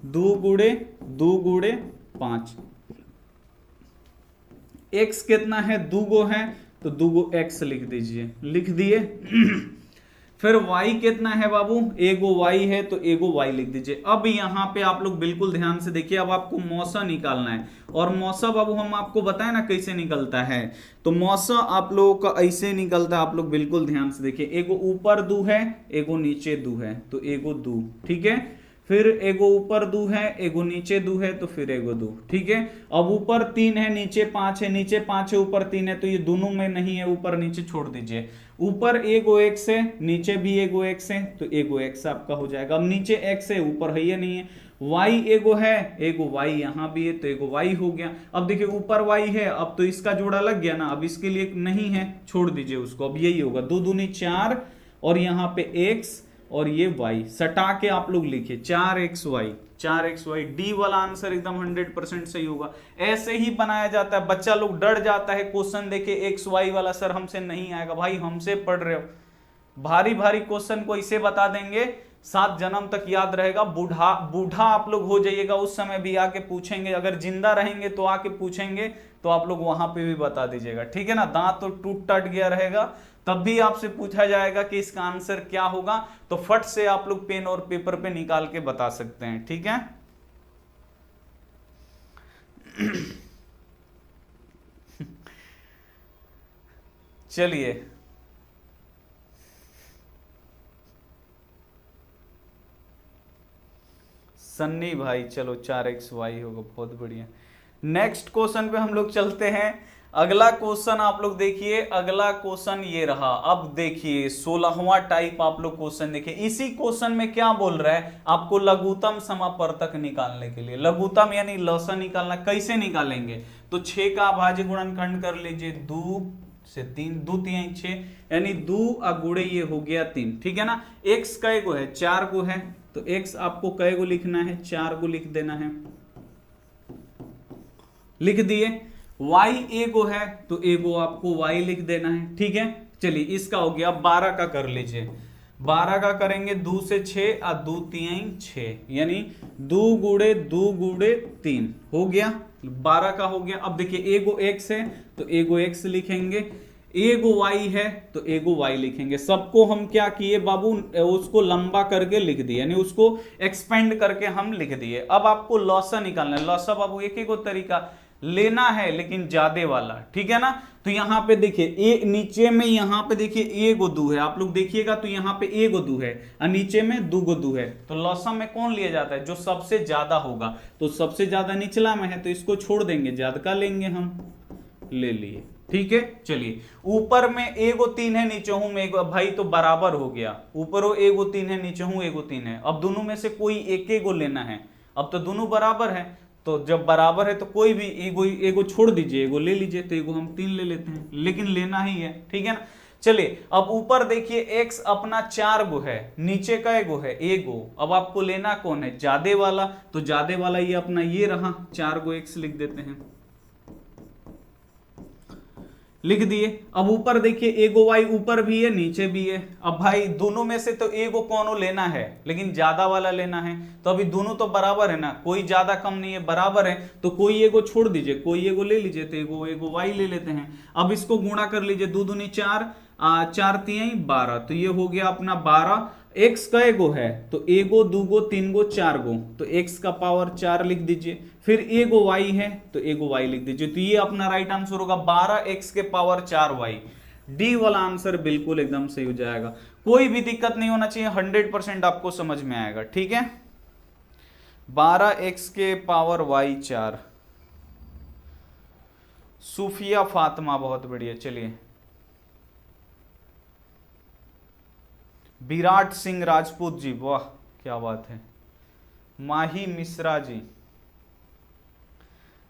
2 गुणे 2 गुणे 5। x कितना है, 2 गो है तो 2 गो x लिख दीजिए, लिख दिए। फिर y कितना है बाबू, एगो y है तो एगो y लिख दीजिए। अब यहां पे आप लोग बिल्कुल ध्यान से देखिए, अब आपको मौसा निकालना है, और मौसा बाबू हम आपको बताएं ना कैसे निकलता है। तो मौसा आप लोगों का ऐसे निकलता है, आप लोग बिल्कुल ध्यान से देखिए। एगो ऊपर 2 है, एगो नीचे 2 है, तो एगो 2, ठीक है। फिर एगो ऊपर दू है, एगो नीचे दू है, तो फिर एगो दू। ठीक है, अब ऊपर 3 है, नीचे 5 है, नीचे 5 है, ऊपर 3 है, तो ये दोनों में नहीं है, ऊपर नीचे छोड़ दीजिए। ऊपर एगो x है, नीचे भी एगो x है, तो एगो x आपका हो जाएगा। अब नीचे x है, ऊपर है ये नहीं है। y एगो है, एगो y यहां भी है, तो एगो y हो गया। अब देखिए ऊपर y है, अब तो इसका जोड़ा लग गया ना, अब इसके लिए नहीं है, छोड़ दीजिए उसको। अब यही होगा 2 दूनी 4 और यहाँ पे x और ये y सटा के आप लोग लिखिए 4xy, 4xy। डी वाला आंसर एकदम 100% सही होगा। ऐसे ही बनाया जाता है। बच्चा लोग डर जाता है क्वेश्चन देखे xy वाला, सर हमसे नहीं आएगा। भाई हमसे पढ़ रहे हो, भारी भारी क्वेश्चन को इसे बता देंगे, 7 जन्म तक याद रहेगा। बूढ़ा बूढ़ा आप लोग हो जाइएगा, उस समय भी आके पूछेंगे। अगर जिंदा रहेंगे तो आके पूछेंगे, तो आप लोग वहां पे भी बता दीजिएगा। ठीक है ना, दांत तो टूट टट गया रहेगा, तब भी आपसे पूछा जाएगा कि इसका आंसर क्या होगा, तो फट से आप लोग पेन और पेपर पे निकाल के बता सकते हैं। ठीक है, चलिए सन्नी भाई, चलो 4xy होगा, बहुत बढ़िया। नेक्स्ट क्वेश्चन पे हम लोग चलते हैं। अगला क्वेश्चन आप लोग देखिए, अगला क्वेश्चन ये रहा। अब देखिए 16वां टाइप आप लोग क्वेश्चन देखिए। इसी क्वेश्चन में क्या बोल रहा है, आपको लघुत्तम समापवर्तक निकालने के लिए, लघुत्तम यानी लसन निकालना। कैसे निकालेंगे, तो 6 का अभाज्य गुणनखंड कर लीजिए, 2 से 3, 2 3 6, यानी 2 गुणे ये हो गया 3। ठीक है ना, x कै गो है, 4 गो है, तो x आपको कै गो लिखना है, 4 गो लिख देना है, लिख दिए। y एगो है, तो एगो आपको y लिख देना है। ठीक है, चलिए इसका हो गया। 12 का कर लीजिए, 12 का करेंगे 2 से 6 और 2 3 6, यानी 2 गुणे 2 गुणे 3 हो गया, 12 का हो गया। अब देखिए एगो x है, तो एगो x लिखेंगे, एगो y है, तो एगो y लिखेंगे। सबको हम क्या किए बाबू, उसको लंबा करके लिख दिए, यानी उसको एक्सपेंड करके हम लिख दिए। अब आपको लॉसा निकालना है। लॉसा बाबू एक एक तरीका लेना है, लेकिन ज्यादा वाला। ठीक है ना, तो यहां पे देखिए ए नीचे में, यहां पे देखिए एगो दू है, आप लोग देखिएगा तो यहां पे एगो दू है और नीचे में 2 गो दू है। तो लॉसा में कौन लिया जाता है, जो सबसे ज्यादा होगा। तो सबसे ज्यादा निचला में है, तो इसको छोड़ देंगे, ज्यादा का लेंगे हम, ले लिए। ठीक है, चलिए ऊपर में एगो 3 है, नीचे हूं में एगो, भाई तो बराबर हो गया। ऊपर हो एगो 3 है, नीचे हूं एगो 3 है। अब दोनों में से कोई एक एगो लेना है। अब तो दोनों बराबर है, तो जब बराबर है तो कोई भी एगो छोड़ दीजिए, एगो ले लीजिए। तो एगो हम 3 ले लेते हैं, लेकिन लेना ही है। ठीक है ना, चलिए अब ऊपर देखिए x अपना 4 गो है, नीचे का एगो है एगो। अब आपको लेना कौन है, ज्यादे वाला। तो ज्यादे वाला ये अपना ये रहा, 4 गो x लिख देते हैं, लिख दिए। अब ऊपर देखिए एगो y ऊपर भी है, नीचे भी है। अब भाई दोनों में से तो एगो कौनो लेना है, लेकिन ज्यादा वाला लेना है। तो अभी दोनों तो बराबर है ना, कोई ज्यादा कम नहीं है, बराबर है। तो कोई एगो छोड़ दीजिए, कोई एगो ले लीजिए। तो एगो y ले लेते हैं। अब इसको गुणा कर लीजिए, 2 दूनी 4, 4 3 12, तो ये हो गया अपना 12। x का एगो है, तो एगो 2 गो 3 गो 4 गो, तो x का पावर 4 लिख दीजिए। फिर एगो y है, तो एगो y लिख दीजिए। तो ये अपना राइट आंसर होगा 12x के पावर 4y। डी वाला आंसर बिल्कुल एकदम सही हो जाएगा। कोई भी दिक्कत नहीं होना चाहिए, 100% आपको समझ में आएगा। ठीक है, 12x के पावर y 4। सूफिया फातिमा, बहुत बढ़िया। चलिए विराट सिंह राजपूत जी, वाह क्या बात है। माही मिश्रा जी,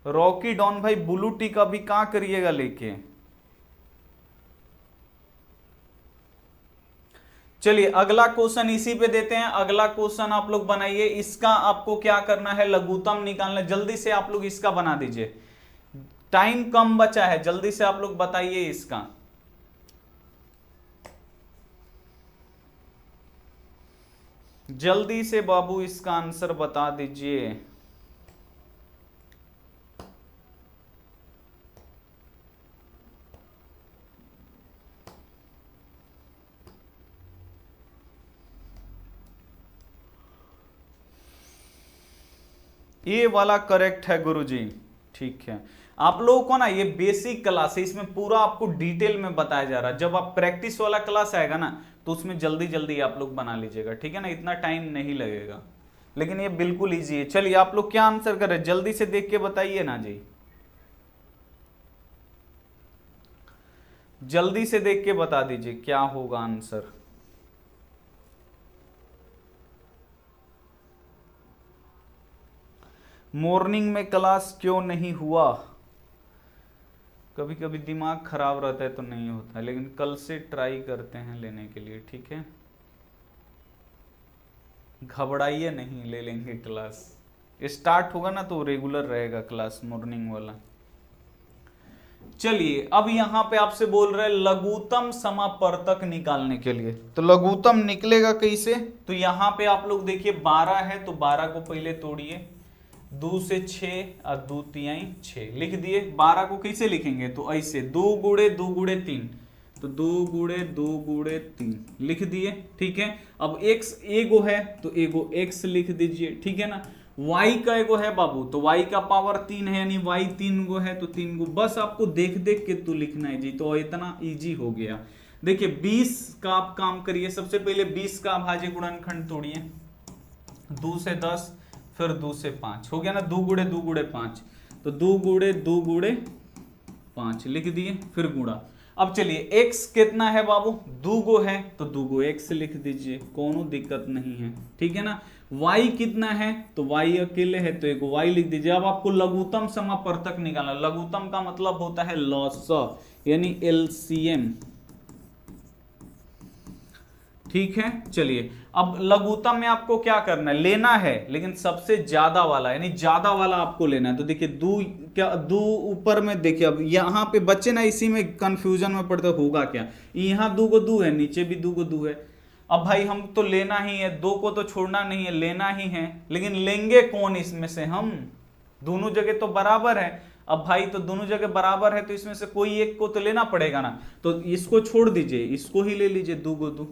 रॉकी डॉन भाई, ब्लू टिक अभी कहां करिएगा लेके। चलिए अगला क्वेश्चन इसी पे देते हैं। अगला क्वेश्चन आप लोग बनाइए। इसका आपको क्या करना है, लघुत्तम निकालना। जल्दी से आप लोग इसका बना दीजिए, टाइम कम बचा है, जल्दी से आप लोग बताइए इसका। जल्दी से बाबू इसका आंसर बता दीजिए। ये वाला करेक्ट है गुरुजी, ठीक है। आप लोगों को ना ये बेसिक क्लास है, इसमें पूरा आपको डिटेल में बताया जा रहा है। जब आप प्रैक्टिस वाला क्लास आएगा ना, तो उसमें जल्दी जल्दी आप लोग बना लीजिएगा। ठीक है ना, इतना टाइम नहीं लगेगा। लेकिन ये बिल्कुल इजी है। चलिए आप लोग क्या आंसर कर रहे हैं, जल्दी से देख के बताइए ना जी, जल्दी से देख के बता दीजिए क्या होगा आंसर। मॉर्निंग में क्लास क्यों नहीं हुआ? कभी कभी दिमाग खराब रहता है तो नहीं होता है, लेकिन कल से ट्राई करते हैं लेने के लिए, ठीक है? घबराइए नहीं, ले लेंगे क्लास। स्टार्ट होगा ना तो रेगुलर रहेगा क्लास मॉर्निंग वाला। चलिए अब यहां पे आपसे बोल रहे हैं लघुत्तम समापर्तक निकालने के लिए, तो लघुत्तम निकलेगा कैसे? तो यहां पे आप लोग देखिए 12 है, तो 12 को पहले तोड़िए, 2 से 6 और 2 तिहाई 6 लिख दिए। 12 को कैसे लिखेंगे? तो ऐसे 2 गुणे 2 गुणे 3, तो 2 गुणे 2 गुणे 3 लिख दिए, ठीक है? अब x एगो है तो एगो x लिख दीजिए, ठीक है ना? y का एगो है बाबू, तो y का पावर 3 है, यानी y 3 गो है तो 3 गो। बस आपको देख देख के तो लिखना है जी, तो इतना इजी हो गया। देखिए 20 का आप काम करिए, सबसे पहले 20 का अभाज्य गुणनखंड तोड़िए, 2 से 10 फिर 2 से 5 हो गया ना, 2 गुणे 2 गुणे 5, तो 2 गुणे 2 गुणे 5 लिख दिए, फिर गुणा। अब चलिए x कितना है बाबू? 2 गो है तो 2 गो x लिख दीजिए, कोनो दिक्कत नहीं है, ठीक है ना? y कितना है? तो y अकेले है तो एक y लिख दीजिए। अब आपको लघुत्तम समापर्तक निकालना, लघुत्तम का मतलब होता है लॉसा, यानी LCM, ठीक है? चलिए अब लघुत्तम में आपको क्या करना है, लेना है, लेकिन सबसे ज्यादा वाला, यानी ज्यादा वाला आपको लेना है। तो देखिए 2 क्या, 2 ऊपर में देखिए, अब यहाँ पे बच्चे ना इसी में कंफ्यूजन में पड़ते होगा क्या, यहाँ 2 को 2 है, नीचे भी 2 को 2 है। अब भाई हम तो लेना ही है, 2 को तो छोड़ना नहीं है, लेना ही है, लेकिन लेंगे कौन इसमें से? हम दोनों जगह तो बराबर है। अब भाई तो दोनों जगह बराबर है तो इसमें से कोई एक को तो लेना पड़ेगा ना, तो इसको छोड़ दीजिए, इसको ही ले लीजिए, 2 को 2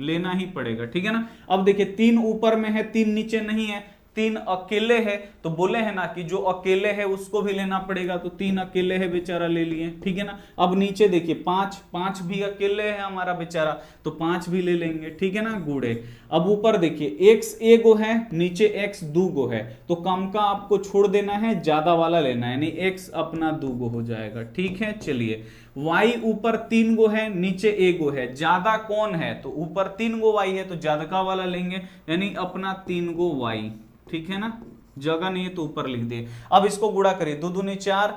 लेना ही पड़ेगा, ठीक है ना? अब देखिए 3 ऊपर में है, 3 नीचे नहीं है, 3 अकेले है, तो बोले हैं ना कि जो अकेले है उसको भी लेना पड़ेगा, तो 3 अकेले है बेचारा, ले लिए, ठीक है ना? अब नीचे देखिए 5 भी अकेले है हमारा बेचारा, तो 5 भी ले लेंगे, ठीक है ना? गुड़े। अब ऊपर देखिए x एगो है, नीचे x 2 गो है, तो कम का आपको छोड़ देना है, ज्यादा वाला लेना है, यानी x अपना 2 गो हो जाएगा, ठीक है? चलिए y ऊपर 3 गो है, नीचे एगो है, ज्यादा कौन है? तो ऊपर 3 गो y है तो ज्यादा का वाला लेंगे, यानी अपना 3 गो y, ठीक है ना? जगह नहीं है तो ऊपर लिख दिए। अब इसको गुणा करिए, 2 दूनी 4,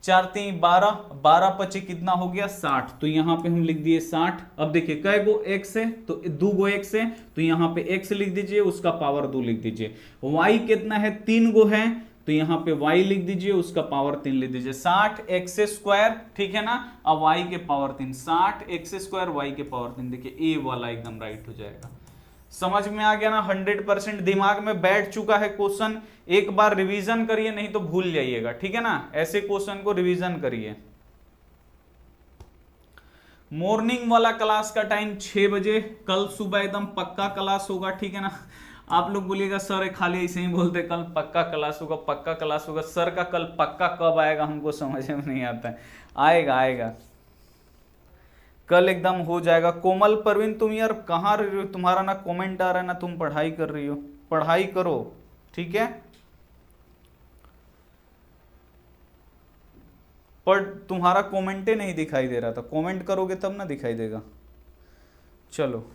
4 3 12, 12 पचे कितना हो गया? 60, तो यहाँ पे हम लिख दिए 60। अब देखिए कै गो x है, तो 2 गो x है, तो यहाँ पे x लिख दीजिए, उसका पावर 2 लिख दीजिए। y कितना है? 3 गो है, तो यहाँ पे y लिख दीजिए, उसका पावर 3 लिख दीजिए। 60x², ठीक है ना? अब y के पावर 3, 60x² y के पावर 3, देखिए a वाला एकदम राइट हो जाएगा। समझ में आ गया ना? 100% दिमाग में बैठ चुका है क्वेश्चन। एक बार रिवीजन करिए, नहीं तो भूल जाइएगा, ठीक है ना? ऐसे क्वेश्चन को रिवीजन करिए। मॉर्निंग वाला क्लास का टाइम 6 बजे, कल सुबह एकदम पक्का क्लास होगा, ठीक है ना? आप लोग बोलिएगा सर खाली ऐसे ही बोलते कल पक्का क्लास होगा, पक्का क्लास होगा। सर का कल पक्का कब आएगा हमको समझ में नहीं आता है। आएगा आएगा, कल एकदम हो जाएगा। कोमल परवीन तुम यार कहाँ रह रही हो? तुम्हारा ना कमेंट आ रहा है ना तुम पढ़ाई कर रही हो। पढ़ाई करो, ठीक है? पर तुम्हारा कमेंटे नहीं दिखाई दे रहा था, कमेंट करोगे तब ना दिखाई देगा। चलो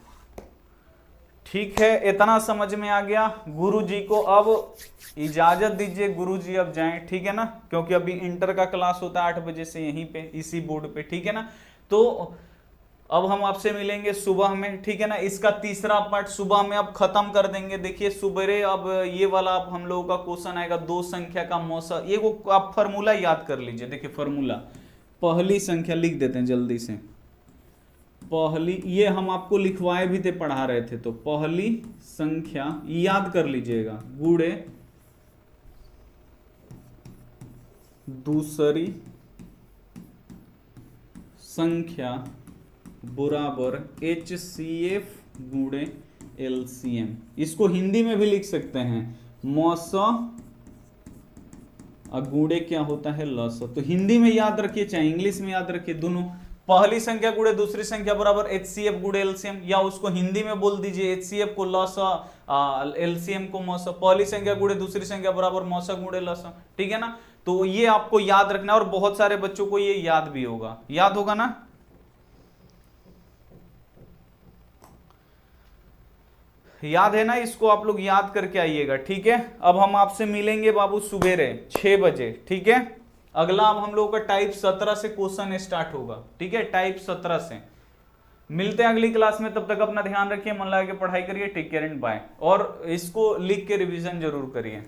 ठीक है, इतना समझ में आ गया। गुरुजी को अब इजाजत दीजिए, गुरुजी अब जाएं, ठीक है ना? क्योंकि अभी इंटर का क्लास होता है 8 बजे से यहीं पे इसी बोर्ड पे, ठीक है ना? तो अब हम आपसे मिलेंगे सुबह में, ठीक है ना? इसका तीसरा पार्ट सुबह में अब खत्म कर देंगे। देखिए सुबह अब ये वाला अब हम लोगों का क्वेश्चन आएगा, 2 संख्या का मौसा। ये वो आप फॉर्मूला याद कर लीजिए। देखिए फॉर्मूला, पहली संख्या लिख देते हैं जल्दी से। पहली, ये हम आपको लिखवाए भी थे, पढ़ा रहे थे, तो पहली संख्या याद कर लीजिएगा, गुणे दूसरी संख्या बराबर HCF गुणे LCM। इसको हिंदी में भी लिख सकते हैं, मौसा और गुणे क्या होता है? लसा। तो हिंदी में याद रखिए चाहे इंग्लिश में याद रखिए, दोनों पहली संख्या गुणे दूसरी संख्या बराबर HCF गुणे LCM, या उसको हिंदी में बोल दीजिए HCF को लसा, LCM को मौसा। पहली संख्या गुणे दूसरी संख्या बराबर मौसा गुणे लसा, ठीक है ना। तो ये आपको याद रखना है और बहुत सारे बच्चों को ये याद भी होगा, याद होगा ना। याद है ना, इसको आप लोग याद करके आइएगा, ठीक है। अब हम आपसे मिलेंगे बाबू सुबेरे 6 बजे, ठीक है। अगला अब हम लोगों का टाइप 17 से क्वेश्चन स्टार्ट होगा, ठीक है, टाइप 17 से। मिलते हैं अगली क्लास में, तब तक अपना ध्यान रखिए, मन लगा के पढ़ाई करिए, टेक केयर एंड बाय। और इसको लिख के रिवीजन जरूर करिए।